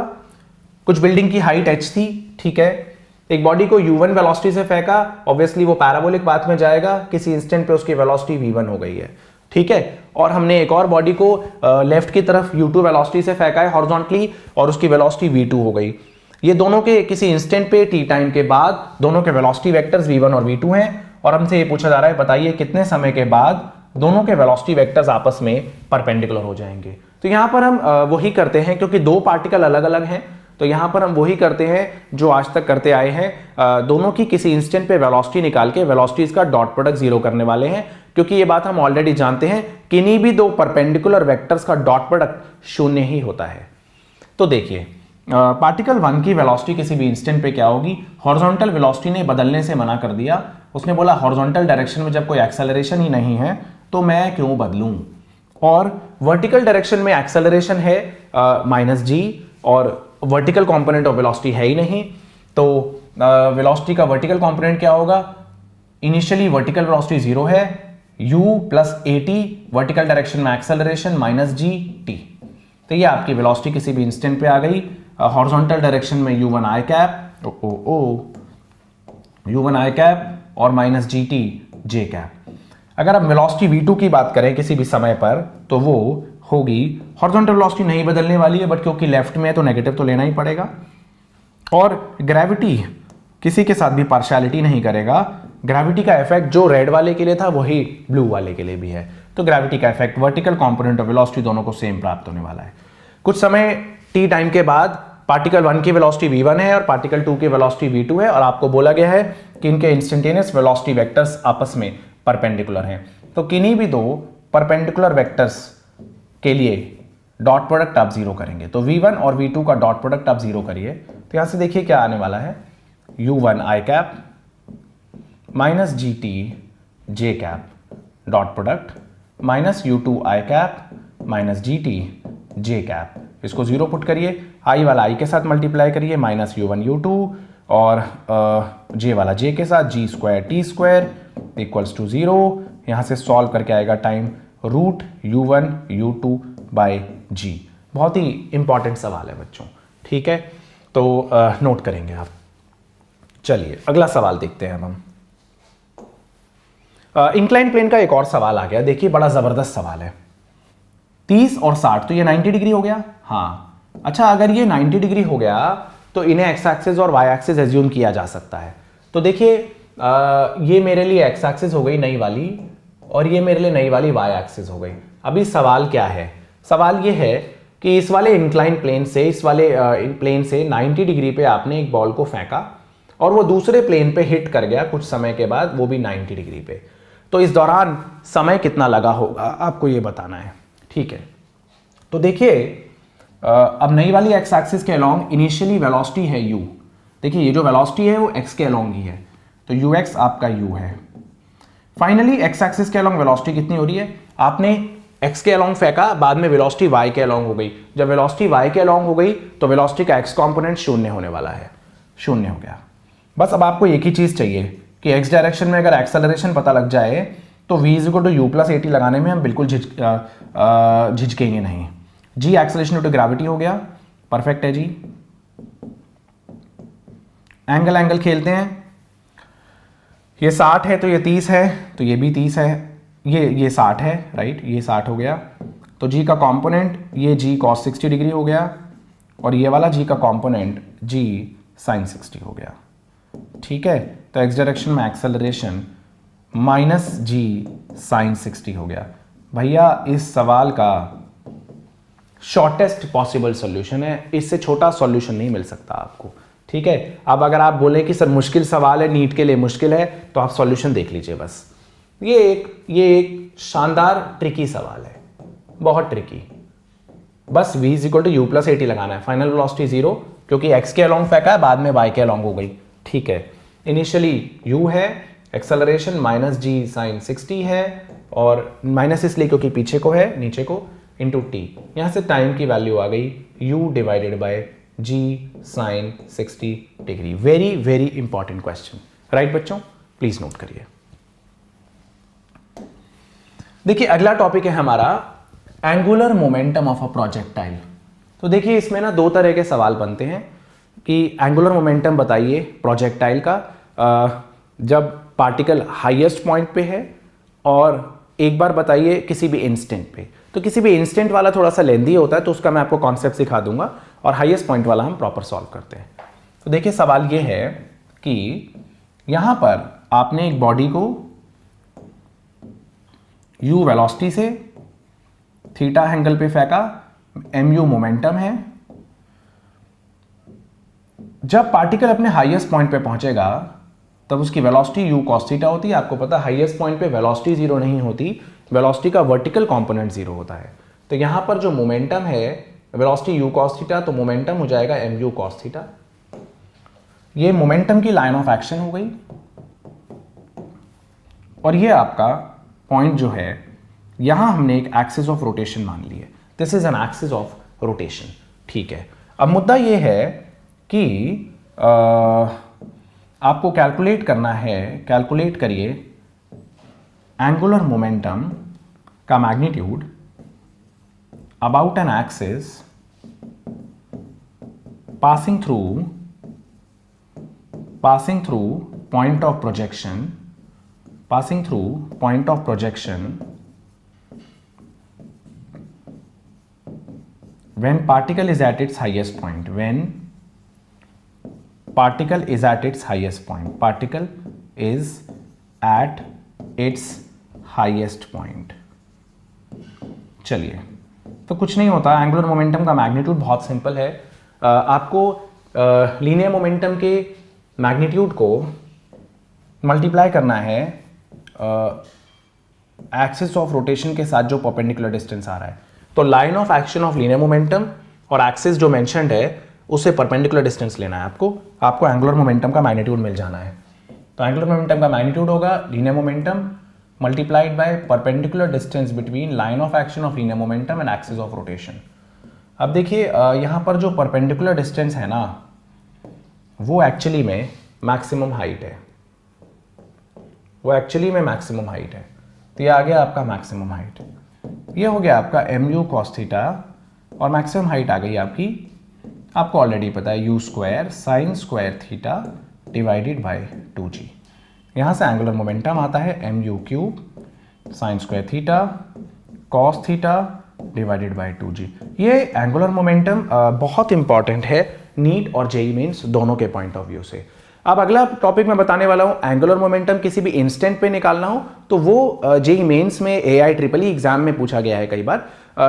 कुछ बिल्डिंग की हाइट h थी, ठीक है, एक बॉडी को u1 वेलोसिटी से फेंका, ऑब्वियसली वो पैराबोलिक पाथ में जाएगा, किसी इंस्टेंट पे उसकी वेलोसिटी v1 हो गई है, ठीक है। और हमने एक और बॉडी को लेफ्ट की तरफ u2 वेलोसिटी से फेंका है हॉरिजॉन्टली, और उसकी वेलोसिटी v2 हो गई। ये दोनों के किसी इंस्टेंट पे t टाइम के बाद दोनों के वेलोसिटी वेक्टर्स v1 और v2 हैं, और हमसे ये पूछा जा रहा है बताइए कितने समय के बाद दोनों के वेलोसिटी वेक्टर्स आपस में परपेंडिकुलर हो जाएंगे। तो यहां पर हम वही करते हैं, क्योंकि दो पार्टिकल अलग अलग हैं, तो यहां पर हम वही करते हैं जो आज तक करते आए हैं, दोनों की किसी इंस्टेंट पे वेलोसिटी निकाल के वेलोसिटीज का डॉट प्रोडक्ट जीरो करने वाले हैं, क्योंकि ये बात हम ऑलरेडी जानते हैं, किन्हीं भी दो परपेंडिकुलर वेक्टर्स का डॉट प्रोडक्ट शून्य ही होता है। तो देखिए पार्टिकल 1 की वेलोसिटी किसी भी इंस्टेंट पे क्या होगी, हॉरिजॉन्टल वेलोसिटी ने बदलने से मना कर दिया, उसने बोला हॉरिजॉन्टल डायरेक्शन में जब कोई एक्सेलरेशन ही नहीं है तो मैं क्यों बदलूं, और वर्टिकल डायरेक्शन में एक्सेलरेशन है माइनस जी, और वर्टिकल कंपोनेंट ऑफ वेलोसिटी है ही नहीं, तो वेलोसिटी का वर्टिकल कंपोनेंट क्या होगा, इनिशियली वर्टिकल वेलोसिटी 0 है, u plus at vertical direction में एक्सेलरेशन माइनस जी टी। तो ये आपकी वेलोसिटी किसी भी इंस्टेंट पे आ गई, हॉरिजॉन्टल डायरेक्शन में u1 i cap u1 i cap और माइनस जी टी जे कैप। अगर आप वेलोसिटी v2 की बात करें किसी भी समय पर तो वो होगी, हॉरिजॉन्टल वेलोसिटी नहीं बदलने वाली है, बट क्योंकि लेफ्ट में है तो नेगेटिव तो लेना ही पड़ेगा, और ग्रेविटी किसी के साथ भी पार्शियलिटी नहीं करेगा, ग्रेविटी का इफेक्ट जो रेड वाले के लिए था वही ब्लू वाले के लिए भी है, तो ग्रेविटी का इफेक्ट वर्टिकल कंपोनेंट और वेलोसिटी दोनों को सेम प्राप्त होने वाला है। कुछ समय t टाइम के बाद पार्टिकल 1 की वेलोसिटी v1 है और पार्टिकल 2 की वेलोसिटी v2 है, और आपको बोला गया है कि इनके इंस्टेंटेनियस वेलोसिटी वेक्टर्स आपस में परपेंडिकुलर हैं, तो किन्हीं भी दो परपेंडिकुलर वेक्टर्स के लिए डॉट प्रोडक्ट आप जीरो करेंगे, तो v1 और v2 का डॉट प्रोडक्ट आप जीरो करिए, तो यहां से देखिए क्या आने वाला है, u1 i cap minus g T J cap dot product minus u2 i cap minus g T J cap, इसको जीरो पुट करिए, i वाला i के साथ मल्टीप्लाई करिए, माइनस u1 u2 और j वाला j के साथ g square t square equals to 0, यहां से सॉल्व करके आएगा time root u1 u2 bye g। बहुत ही इंपॉर्टेंट सवाल है बच्चों, ठीक है, तो नोट करेंगे आप। चलिए अगला सवाल देखते हैं हम। इंक्लाइन प्लेन का एक और सवाल आ गया, देखिए बड़ा जबरदस्त सवाल है, 30 और 60, तो ये 90 डिग्री हो गया, हाँ अच्छा, अगर ये 90 डिग्री हो गया तो इन्हें एक्स एक्सिस और वाई एक्सिस एज्यूम किया जा सकता है। तो देखिए ये मेरे लिए एक्स एक्सिस हो गई नई वाली, और ये मेरे लिए नई वाली वाई एक्सिस हो गई। अभी सवाल क्या है, सवाल ये है कि इस वाले इंक्लाइन प्लेन से, इस वाले प्लेन से 90 डिग्री पे आपने एक बॉल को फेंका और वो दूसरे प्लेन पे हिट कर गया कुछ समय के बाद, वो भी 90 डिग्री पे। तो इस दौरान समय कितना लगा होगा आपको ये बताना है, ठीक है। तो देखिए अब नई वाली एक्स एक्सिस के अलोंग इनिशियली वेलोसिटी है u। देखिए ये जो वेलोसिटी है वो x के अलोंग ही है, तो ux आपका u है। फाइनली एक्स एक्सिस के अलोंग वेलोसिटी कितनी हो रही है, आपने x के अलोंग फेंका, बाद में वेलोसिटी y के अलोंग हो गई। जब वेलोसिटी y के अलोंग हो गई तो वेलोसिटी का x कंपोनेंट शून्य होने वाला है, शून्य हो गया। बस अब आपको एक ही चीज चाहिए कि x डायरेक्शन में अगर एक्सेलरेशन पता लग जाए तो v = u + at लगाने में हम बिल्कुल झिझकेंगे नहीं। g acceleration due to gravity हो गया, परफेक्ट है जी। एंगल खेलते हैं, ये 60 है तो ये 30 है, तो ये भी 30 है, ये 60 है, राइट, ये 60 हो गया। तो g का कंपोनेंट ये g cos 60 डिग्री हो गया और ये वाला g का कंपोनेंट g sin 60 हो गया, ठीक है। तो x डायरेक्शन में एक्सेलरेशन -g sin 60 हो गया। भैया इस सवाल का शॉर्टेस्ट पॉसिबल सॉल्यूशन है, इससे छोटा सॉल्यूशन नहीं मिल सकता आपको, ठीक है। अब अगर आप बोले कि सर मुश्किल सवाल है, नीट के लिए मुश्किल है, तो आप सॉल्यूशन देख लीजिए बस। ये एक शानदार ट्रिकी सवाल है, बहुत ट्रिकी। बस v = u + at लगाना है, फाइनल वेलोसिटी 0 क्योंकि x के अलोंग फेंका है, बाद में y के अलोंग हो गई, ठीक है। इनिशियली u है, एक्सेलरेशन -g sin 60 है, और माइनस इसलिए क्योंकि पीछे को है, नीचे को, इंटू t। यहां से टाइम की वैल्यू आ गई u / g sin 60 degree. Very very important question, right बच्चों, प्लीज नोट करिए। देखिए अगला टॉपिक है हमारा angular momentum of a projectile. तो देखिए इसमें ना दो तरह के सवाल बनते हैं कि एंगुलर मोमेंटम बताइए प्रोजेक्टाइल का जब पार्टिकल हाईएस्ट पॉइंट पे है, और एक बार बताइए किसी भी इंस्टेंट पे। तो किसी भी इंस्टेंट वाला थोड़ा सा लेंदी होता है, तो उसका मैं आपको कॉन्सेप्ट सिखा दूंगा, और हाईएस्ट पॉइंट वाला हम प्रॉपर सॉल्व करते हैं। तो देखिए सवाल ये है कि यहां पर आपने एक बॉडी को u वेलोसिटी से थीटा एंगल पे फेंका, mu मोमेंटम है। जब पार्टिकल अपने हाईएस्ट पॉइंट पे पहुंचेगा तब उसकी वेलोसिटी u cos थीटा होती है। आपको पता है हाईएस्ट पॉइंट पे वेलोसिटी 0 नहीं होती, वेलोसिटी का वर्टिकल कंपोनेंट 0 होता है। तो यहां पर जो मोमेंटम है वेलोसिटी u cos थीटा, तो मोमेंटम हो जाएगा mu cos थीटा। ये मोमेंटम की लाइन ऑफ एक्शन हो गई, और ये आपका पॉइंट जो है यहां हमने एक एक्सिस ऑफ रोटेशन मान ली है। This is an axis of rotation, ठीक है। अब मुद्दा ये है कि आपको कैलकुलेट करना है, कैलकुलेट करिए एंगुलर मोमेंटम का magnitude about an axis passing through point of projection, when particle is at its highest point, particle is at its highest point। चलिए, तो कुछ नहीं होता, एंगुलर मोमेंटम का मैग्नीट्यूड बहुत सिंपल है। आपको लीनियर मोमेंटम के मैग्नीट्यूड को मल्टीप्लाई करना है एक्सिस ऑफ रोटेशन के साथ जो परपेंडिकुलर डिस्टेंस आ रहा है। तो line of action of linear momentum और एक्सिस जो मेंशन्ड है उससे परपेंडिकुलर डिस्टेंस लेना है आपको एंगुलर मोमेंटम का मैग्नीट्यूड मिल जाना है। तो एंगुलर मोमेंटम का मैग्नीट्यूड होगा linear momentum multiplied by perpendicular distance between line of action of linear momentum and axis of rotation. अब देखिए यहाँ पर जो परपेंडिकुलर डिस्टेंस है ना, वो एक्चुअली में मैक्सिमम हाइट है, तो ये आ गया आपका मैक्सिमम हाइट। ये हो गया आपका mu cos थीटा, और मैक्सिमम हाइट आ गई आपकी, आपको ऑलरेडी पता है u² sin square theta divided by 2g। यहाँ से एंगुलर मोमेंटम आता है mu³ sin square theta cos theta divided by 2g। ये एंगुलर मोमेंटम बहुत इंपॉर्टेंट है नीट और जेईई मेंस दोनों के पॉइंट ऑफ व्यू से। अब अगला टॉपिक मैं बताने वाला हूं, एंगुलर मोमेंटम किसी भी इंस्टेंट पे निकालना हो तो वो जेईई मेंस में, AIEEE एग्जाम में पूछा गया है कई बार,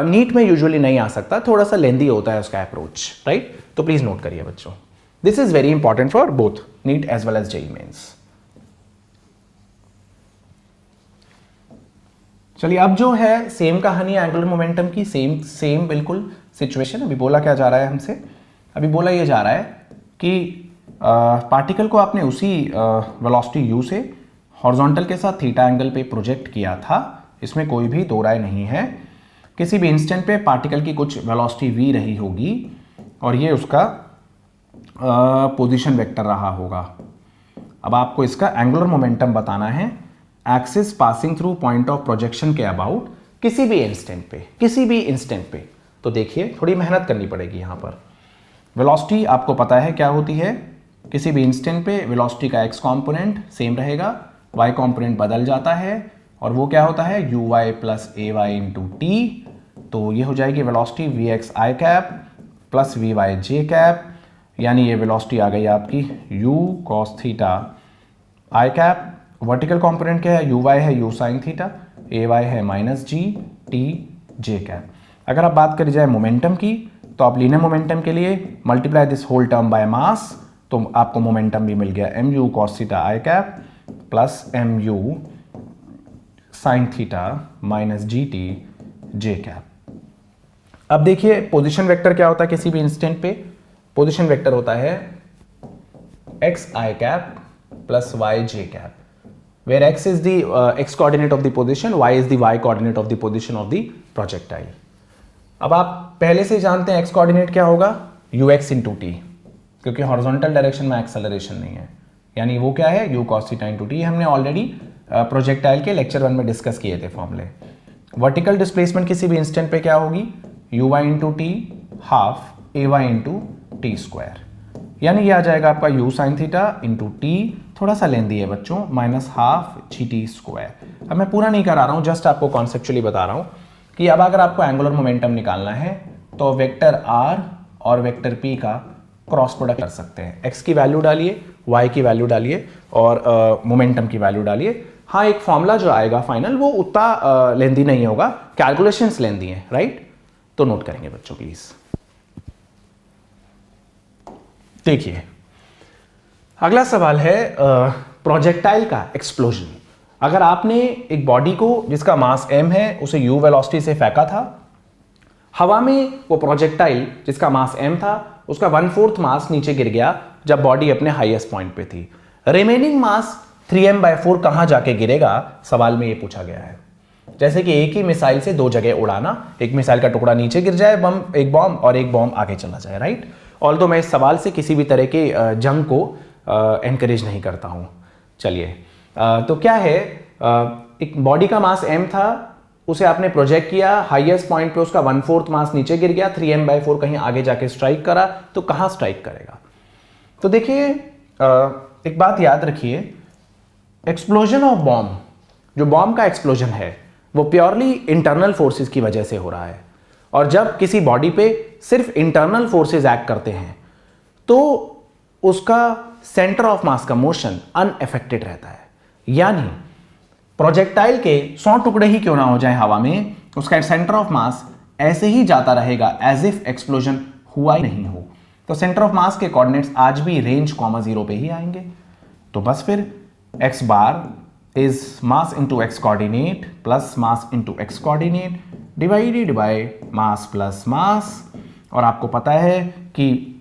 नीट में यूजुअली नहीं आ सकता, थोड़ा सा लेंदी होता है उसका अप्रोच, राइट? तो प्लीज नोट करिए बच्चों, this is very important for both NEET as well as JEE mains. चलिए, अब जो है सेम कहानी एंगुलर मोमेंटम की, सेम बिल्कुल सिचुएशन। अभी बोला क्या जा रहा है हमसे? अभी बोला ये जा रहा है कि पार्टिकल को आपने उसी वेलोसिटी u से हॉरिजॉन्टल के साथ थीटा एंगल पे प्रोजेक्ट किया था, इसमें कोई भी दो राय नहीं है। किसी भी इंस्टेंट पे पार्टिकल की कुछ वेलोसिटी v रही होगी और ये उसका पोजीशन वेक्टर रहा होगा। अब आपको इसका एंगुलर मोमेंटम बताना है axis passing through point of projection के अबाउट किसी भी इंस्टेंट पे। तो देखिए, थोड़ी मेहनत करनी पड़ेगी यहाँ पर। वेलोसिटी आपको पता है क्या होती है, किसी भी इंस्टेंट पे वेलोसिटी का x कंपोनेंट सेम रहेगा, y कंपोनेंट बदल जाता है और वो क्या होता है uy plus ay into T. तो ये हो जाएगी velocity vx i cap plus vy j cap, यानी ये वेलोसिटी आ गई आपकी u cos theta i cap. Vertical component क्या है, uy है u sin थीटा, ay है minus g t j cap. अगर आप बात करी जाए मोमेंटम की तो आप लीनियर मोमेंटम के लिए multiply this whole term by mass, तो आपको मोमेंटम भी मिल गया mu cos theta i cap plus mu sin theta minus g t j cap. अब देखिए पोजीशन वेक्टर क्या होता है किसी भी इंस्टेंट पे, पोजीशन वेक्टर होता है x i cap plus y j cap, where x is the x coordinate of the position, y is the y coordinate of the position of the projectile। अब आप पहले से जानते हैं x कोऑर्डिनेट क्या होगा, ux इंटू टी, क्योंकि horizontal direction में एक्सेलरेशन नहीं है, यानी वो क्या है u cos theta into T. हमने ऑलरेडी प्रोजेक्टाइल के लेक्चर 1 में डिस्कस किए थे फॉर्मूले। वर्टिकल डिस्प्लेसमेंट किसी भी इंस्टेंट पे क्या होगी, uy into T half ay into T square, यानी ये आ जाएगा आपका u sin theta into T, थोड़ा सा लेंदी है बच्चों, minus half G T square. अब मैं पूरा नहीं करा रहा हूँ, जस्ट आपको कॉन्सेप्चुअली बता रहा हूँ कि अब अगर आपको एंगुलर मोमेंटम निकालना है तो वेक्टर r और वेक्टर p का क्रॉस प्रोडक्ट कर सकते हैं। x की वैल्यू डालिए, y की वैल्यू डालिए और मोमेंटम की वैल्यू डालिए। हाँ, एक फॉर्मूला जो आएगा फाइनल वो उतना लेंदी नहीं होगा, कैलकुलेशंस लेंदी हैं, राइट? तो नोट करेंगे बच्चों प्लीज। देखिए, अगला सवाल है प्रोजेक्टाइल का एक्सप्लोजन। अगर आपने एक बॉडी को जिसका मास m है उसे u वेलोसिटी से फेंका था हवा में, वो प्रोजेक्टाइल जिसका मास m था उसका 1/4 मास नीचे गिर गया जब बॉडी अपने हाईएस्ट पॉइंट पे थी। रिमेनिंग मास 3m/4 कहां जाके गिरेगा, सवाल में ये पूछा गया है। जैसे कि एक ही मिसाइल से दो जगह उड़ाना, एक मिसाइल का टुकड़ा नीचे गिर जाए एक बॉम्ब और एक बॉम्ब आगे चला जाए, राइट? ऑल्दो मैं इस सवाल से किसी भी तरह के जंग को एनकरेज नहीं करता हूं। चलिए, तो क्या है, एक बॉडी का मास m था, उसे आपने प्रोजेक्ट किया, हाईएस्ट पॉइंट पे उसका 1/4 मास नीचे गिर गया, 3m/4 कहीं आगे जाके स्ट्राइक करा, तो कहां स्ट्राइक करेगा? तो देखिए, एक बात याद रखिए, एक्सप्लोजन ऑफ बॉम्ब, जो बॉम्ब का एक्सप्लोजन है वो प्योरली इंटरनल फोर्सेस की वजह से हो रहा है, और जब किसी बॉडी पे सिर्फ इंटरनल फोर्सेस एक्ट करते हैं तो उसका सेंटर ऑफ मास का मोशन अनअफेक्टेड रहता है। यानी प्रोजेक्टाइल के 100 टुकड़े ही क्यों ना हो जाए हवा में, उसका सेंटर ऑफ मास ऐसे ही जाता रहेगा एज इफ एक्सप्लोजन हुआ ही नहीं हो। तो सेंटर ऑफ मास के कोऑर्डिनेट्स आज भी रेंज कॉमा 0 पे ही आएंगे। तो बस फिर x bar is mass into x coordinate plus mass into x coordinate divided by mass plus mass, और आपको पता है कि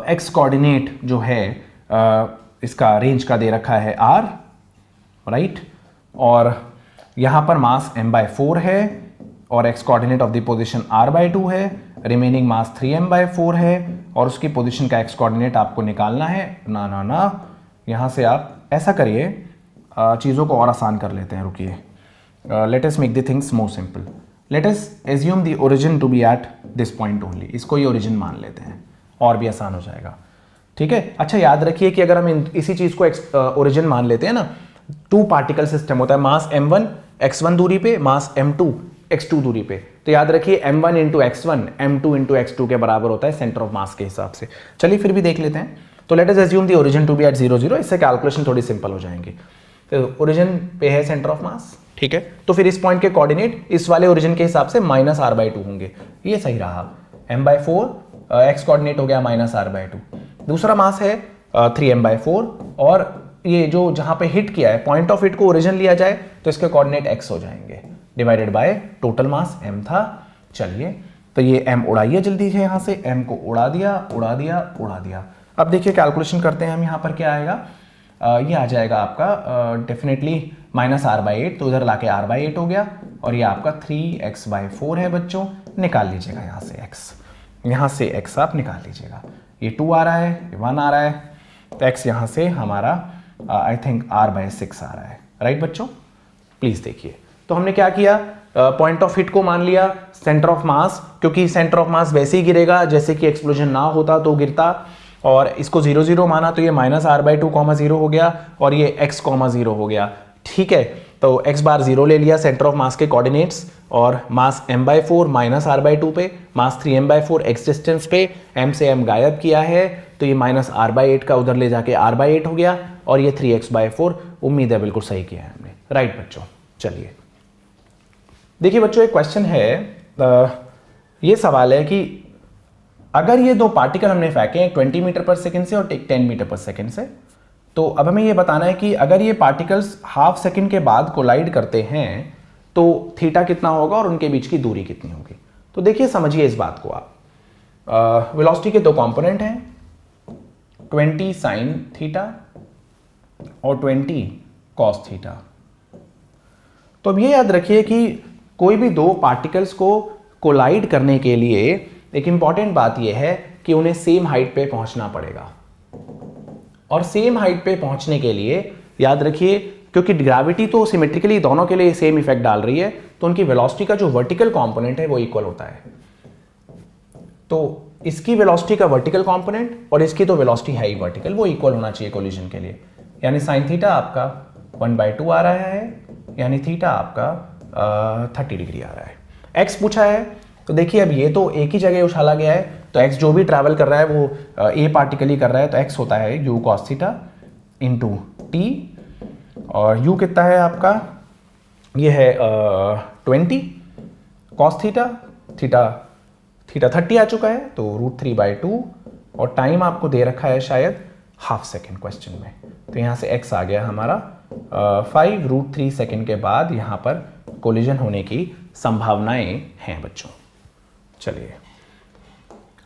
x कोऑर्डिनेट जो है इसका रेंज का दे रखा है r, राइट? और यहाँ पर मास m/4 है और x coordinate of the position r/2 है, रिमेनिंग मास 3m/4 है और उसकी पोजीशन का x कोऑर्डिनेट आपको निकालना है। ना, यहाँ से आप ऐसा करिए, चीज़ों को और आसान कर लेते हैं, रुकिए। Let us make the things more simple. Let us assume the origin to be at this point only, इसको ही ओरिजिन मान लेते हैं और भी आसान हो जाएगा, ठीक है? अच्छा, याद रखिए कि अगर हम इसी चीज़ को ओरिजिन मान लेते हैं ना, 2 पार्टिकल सिस्टम होता है, मास m1 x1 दूरी पे, मास m2 x2 दूरी पे। तो याद रखिए m1 into x1 m2 into x2 के बराबर होता है सेंटर ऑफ मास के हिसाब से। चलिए फिर भी देख लेते हैं। तो let us assume the origin to be at 0 0, इससे कैलकुलेशन थोड़ी सिंपल हो जाएंगी। तो ओरिजिन पे है सेंटर ऑफ मास, ठीक है, तो फिर इस पॉइंट के कोऑर्डिनेट इस वाले ओरिजिन के हिसाब से -r/2 होंगे, ये सही रहा। m/4 x कोऑर्डिनेट हो गया -r/2। दूसरा मास है 3m/4 और ये जो जहां पे हिट किया है पॉइंट ऑफ हिट को ओरिजिन लिया जाए तो इसके कोऑर्डिनेट x हो जाएंगे divided by total mass m था। चलिए तो ये m उड़ाइए जल्दी से, यहां से m को उड़ा दिया उड़ा दिया उड़ा दिया। अब देखिए कैलकुलेशन करते हैं हम, यहां पर क्या आएगा, ये आ जाएगा आपका डेफिनेटली -r/8, तो उधर लाके r/8 हो गया और ये आपका 3x/4 है बच्चों। निकाल लीजिएगा यहाँ से x, यहाँ से x आप निकाल लीजिएगा, ये 2 आ रहा है, ये 1 आ रहा है, तो x यहाँ से हमारा आई थिंक r/6 आ रहा है, राइट बच्चों। प्लीज देखिए, तो हमने क्या किया, पॉइंट ऑफ हिट को मान लिया सेंटर ऑफ मास, क्योंकि सेंटर ऑफ मास वैसे ही गिरेगा जैसे कि एक्सप्लोजन ना होता तो गिरता, और इसको 0 0 माना तो ये -r/2, 0 हो गया और ये x, 0 हो गया, ठीक है। तो x बार 0 ले लिया सेंटर ऑफ मास के कोऑर्डिनेट्स, और मास m/4 -r/2 पे, मास 3m/4 x डिस्टेंस पे, m से m गायब किया है तो ये -r/8 का उधर ले जाके r/8 हो गया, और ये 3x/4। उम्मीद है बिल्कुल सही किया है हमने, राइट बच्चों। चलिए देखिए बच्चों, एक क्वेश्चन है, ये सवाल है कि अगर ये दो पार्टिकल हमने फेंके हैं 20 मीटर पर सेकेंड से और 10 मीटर पर सेकेंड से, तो अब हमें ये बताना है कि अगर ये पार्टिकल्स हाफ सेकेंड के बाद कोलाइड करते हैं तो थीटा कितना होगा और उनके बीच की दूरी कितनी होगी। तो देखिए समझिए इस बात को आप, वेलोसिटी के दो कंपोनेंट हैं, 20 साइन थीटा और 20 कॉस थीटा। तो अब ये याद रखिए कि कोई भी दो पार्टिकल्स को कोलाइड करने के लिए एक इंपॉर्टेंट बात यह है कि उन्हें सेम हाइट पे पहुंचना पड़ेगा, और सेम हाइट पे पहुंचने के लिए याद रखिए, क्योंकि ग्रेविटी तो सिमेट्रिकली दोनों के लिए सेम इफेक्ट डाल रही है, तो उनकी वेलोसिटी का जो वर्टिकल कंपोनेंट है वो इक्वल होता है। तो इसकी वेलोसिटी का वर्टिकल कंपोनेंट और इसकी तो वेलोसिटी है ही वर्टिकल, वो इक्वल होना चाहिए कोलिजन के लिए। यानी साइन थीटा आपका 1/2 आ रहा है, यानी थीटा आपका 30 डिग्री आ रहा है। एक्स पूछा है, तो देखिए अब ये तो एक ही जगह उछाला गया है, तो x जो भी ट्रैवल कर रहा है वो a पार्टिकल ही कर रहा है, तो x होता है u cos theta into t, और u कितना है आपका, ये है 20 cos थीटा, थीटा 30 आ चुका है, तो √3/2, और टाइम आपको दे रखा है शायद हाफ सेकेंड क्वेश्चन में, तो यहाँ से x आ गया हमारा 5√3 सेकेंड के बाद यहाँ पर कोलिजन होने की संभावनाएं हैं बच्चों। चलिए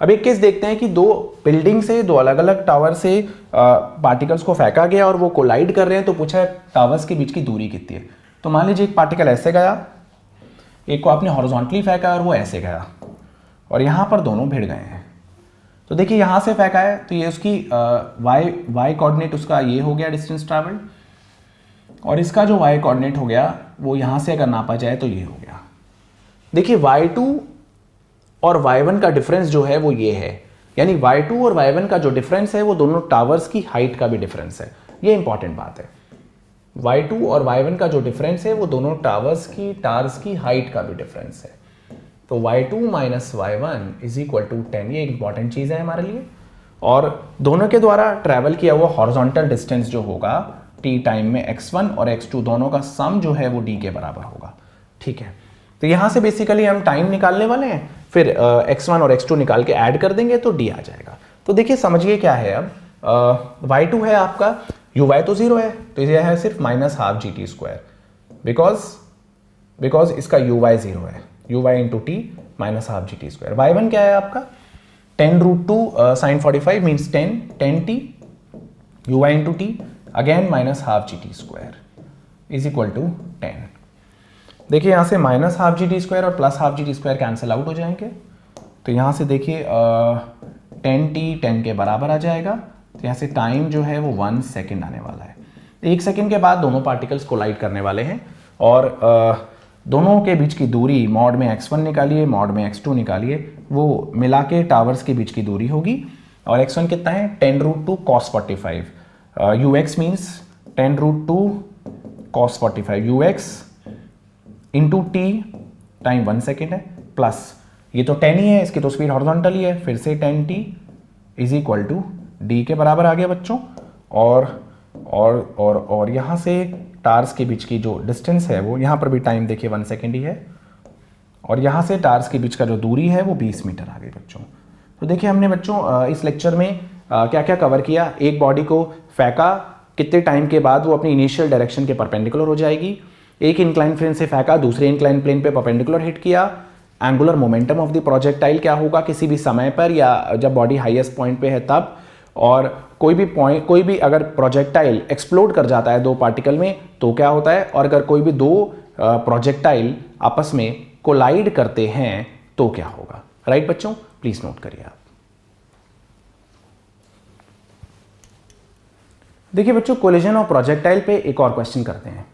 अब एक केस देखते हैं कि दो बिल्डिंग से, दो अलग अलग टावर से पार्टिकल्स को फेंका गया और वो कोलाइड कर रहे हैं, तो पूछा है टावर्स के बीच की दूरी कितनी है। तो मान लीजिए एक पार्टिकल ऐसे गया, एक को आपने हॉरिजॉन्टली फेंका और वो ऐसे गया, और यहाँ पर दोनों भिड़ गए हैं। तो देखिए यहाँ से फेंका है तो ये उसकी वाई कोऑर्डिनेट उसका ये हो गया डिस्टेंस ट्रैवल्ड, और इसका जो वाई कोऑर्डिनेट हो गया वो यहाँ से अगर नापा जाए तो ये हो गया। देखिए y2 और y1 का डिफरेंस जो है वो ये है, यानी y2 और y1 का जो डिफरेंस है वो दोनों टावर्स की हाइट का भी डिफरेंस है। ये इंपॉर्टेंट बात है, y2 और y1 का जो डिफरेंस है वो दोनों टावर्स की हाइट का भी डिफरेंस है। तो y2 minus y1 is equal to 10, ये इंपॉर्टेंट चीज़ है हमारे लिए। और दोनों के द्वारा ट्रैवल किया हुआ हॉरिजॉन्टल डिस्टेंस जो होगा t टाइम में x1 और x2 दोनों का सम जो है वो d के बराबर होगा, ठीक है। तो यहाँ से बेसिकली हम टाइम निकालने वाले हैं, फिर x1 और x2 निकाल के ऐड कर देंगे तो d आ जाएगा। तो देखिए समझिए क्या है, अब y2 है आपका, uy तो 0 है, तो ये है सिर्फ -12 gt², बिकॉज इसका uy 0 है, uy into T -12 gt²। y1 क्या है आपका 10√2 sin 45 means 10t, uy into t again -12 gt² is equal to 10। देखिए यहाँ से -12 gt² और +12 gt² कैंसिल आउट हो जाएंगे, तो यहाँ से देखिए 10t 10 के बराबर आ जाएगा, तो यहाँ से टाइम जो है वो 1 सेकेंड आने वाला है। 1 सेकेंड के बाद दोनों पार्टिकल्स कोलाइड करने वाले हैं, और दोनों के बीच की दूरी मॉड में x1 निकालिए, मॉड में x2 निकालिए, वो मिला के टावर्स के बीच की दूरी होगी। और x1 कितना है 10√2 cos 45, ux means 10√2 cos 45 ux into T time 1 second है, प्लस ये तो 10 ही है, इसकी तो स्पीड हॉरिजॉन्टल ही है, फिर से 10t is equal to D के बराबर आ गया बच्चों। और यहाँ से टार्स के बीच की जो डिस्टेंस है वो यहाँ पर भी टाइम देखिए 1 सेकेंड ही है, और यहाँ से टार्स के बीच का जो दूरी है वो 20 मीटर आ गई बच्चों। तो देखिए हमने बच्चों इस लेक्चर में क्या क्या कवर किया। एक बॉडी को फेंका, कितने टाइम के बाद वो अपनी इनिशियल डायरेक्शन के परपेंडिकुलर हो जाएगी। एक इंक्लाइन प्लेन से फेंका, दूसरे इंक्लाइन प्लेन पे परपेंडिकुलर हिट किया। Angular momentum of the projectile क्या होगा किसी भी समय पर, या जब बॉडी हाईएस्ट पॉइंट पे है तब। और कोई भी अगर प्रोजेक्टाइल एक्सप्लोड कर जाता है दो पार्टिकल में तो क्या होता है, और अगर कोई भी दो प्रोजेक्टाइल आपस में कोलाइड करते हैं तो क्या होगा। राइट बच्चों, प्लीज नोट करिए आप। देखिए बच्चों, कोलिजन और प्रोजेक्टाइल पे एक और क्वेश्चन करते हैं।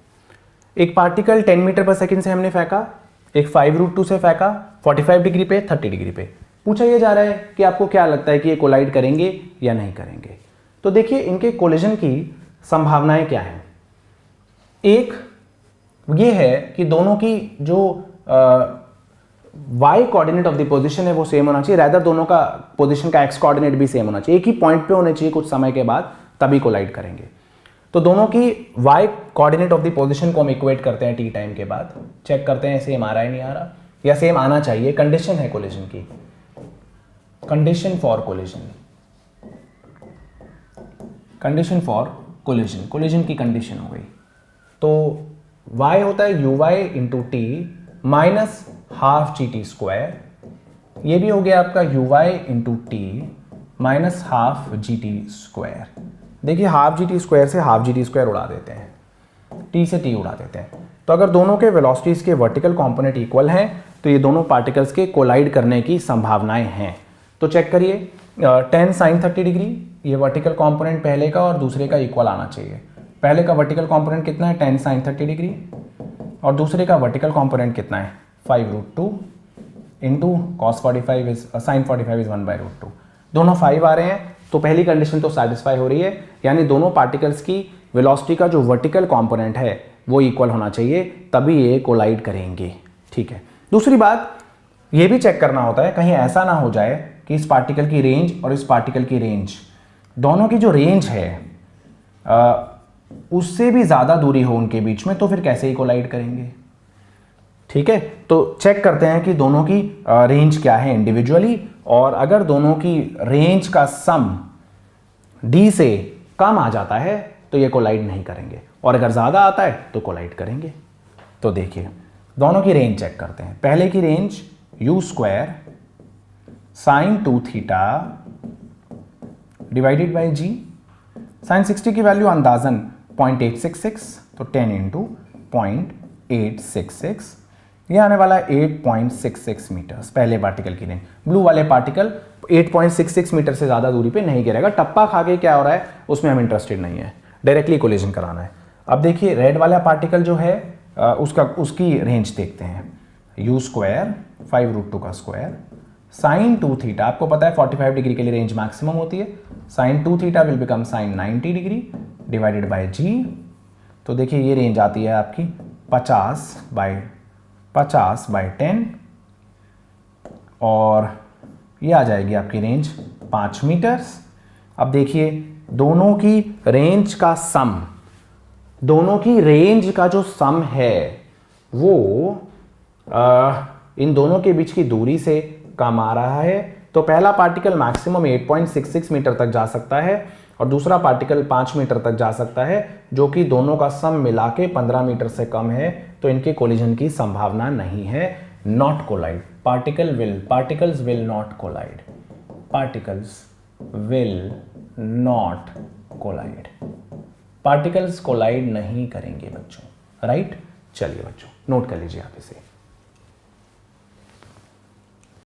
एक पार्टिकल 10 मीटर पर सेकंड से हमने फेंका, एक 5√2 से फेंका 45 डिग्री पे, 30 डिग्री पे। पूछा यह जा रहा है कि आपको क्या लगता है कि ये कोलाइड करेंगे या नहीं करेंगे। तो देखिए इनके कोलिजन की संभावनाएं क्या हैं। एक ये है कि दोनों की जो y coordinate of the position है वो सेम होना चाहिए, रैदर दोनों का पोजीशन का x कोऑर्डिनेट भी सेम होना चाहिए, एक ही पॉइंट पे होने चाहिए कुछ समय के बाद, तभी कोलाइड करेंगे। तो दोनों की y coordinate of the position को हम इक्वेट करते हैं t टाइम के बाद, चेक करते हैं सेम आ रहा है नहीं आ रहा, या सेम आना चाहिए। कंडीशन है कोलिजन की, condition for collision, condition for collision, collision की कंडीशन हो गई। तो y होता है uy into T minus half G T square, ये भी हो गया आपका uy into T minus half G T square. देखिए हाफ जी टी स्क्वायर से हाफ जी टी स्क्वायर उड़ा देते हैं, टी से टी उड़ा देते हैं। तो अगर दोनों के वेलोसिटीज के वर्टिकल कंपोनेंट इक्वल हैं तो ये दोनों पार्टिकल्स के कोलाइड करने की संभावनाएं हैं। तो चेक करिए 10 sin 30 डिग्री, ये वर्टिकल कंपोनेंट पहले का और दूसरे का इक्वल आना चाहिए। पहले का वर्टिकल कंपोनेंट कितना है 10 sin 30 डिग्री, और दूसरे का वर्टिकल कंपोनेंट कितना है 5√2 into cos 45 is sine 45 is 1/√2। दोनों 5 आ रहे हैं, तो पहली कंडीशन तो सेटिस्फाई हो रही है, यानी दोनों पार्टिकल्स की वेलोसिटी का जो वर्टिकल कंपोनेंट है वो इक्वल होना चाहिए, तभी ये कोलाइड करेंगे। ठीक है, दूसरी बात ये भी चेक करना होता है कहीं ऐसा ना हो जाए कि इस पार्टिकल की रेंज और इस पार्टिकल की रेंज, दोनों की जो रेंज है उससे भी ज़्यादा दूरी हो उनके बीच में, तो फिर कैसे ही कोलाइड करेंगे। ठीक है, तो चेक करते हैं कि दोनों की रेंज क्या है इंडिविजुअली, और अगर दोनों की रेंज का सम d से कम आ जाता है तो ये कोलाइड नहीं करेंगे, और अगर ज़्यादा आता है तो कोलाइड करेंगे। तो देखिए दोनों की रेंज चेक करते हैं। पहले की range u square sine 2 theta divided by g, sine 60 की वैल्यू अंदाजन 0.866, तो 10 इंटू 0.866, ये आने वाला है 8.66 मीटर्स पहले पार्टिकल की रेंज। ब्लू वाले पार्टिकल 8.66 मीटर से ज़्यादा दूरी पे नहीं गिरेगा, टप्पा खा के क्या हो रहा है उसमें हम इंटरेस्टेड नहीं है, डायरेक्टली कोलिजन कराना है। अब देखिए रेड वाला पार्टिकल जो है उसकी रेंज देखते हैं, u स्क्वायर 5√2 का स्क्वायर साइन 2 थीटा, आपको पता है 45 डिग्री के लिए रेंज मैक्सिमम होती है, sine 2 theta will become sine 90 degree divided by G. तो देखिए ये रेंज आती है आपकी 50/10, और ये आ जाएगी आपकी रेंज 5 मीटर्स। अब देखिए दोनों की रेंज का सम, दोनों की रेंज का जो सम है वो इन दोनों के बीच की दूरी से कम आ रहा है। तो पहला पार्टिकल मैक्सिमम 8.66 मीटर तक जा सकता है और दूसरा पार्टिकल 5 मीटर तक जा सकता है, जो कि दोनों का सम मिला के 15 मीटर से कम है, तो इनके कोलिजन की संभावना नहीं है। Not collide, particles will not collide, particles will not collide, particles collide नहीं करेंगे बच्चों। राइट, चलिए बच्चों नोट कर लीजिए आप इसे।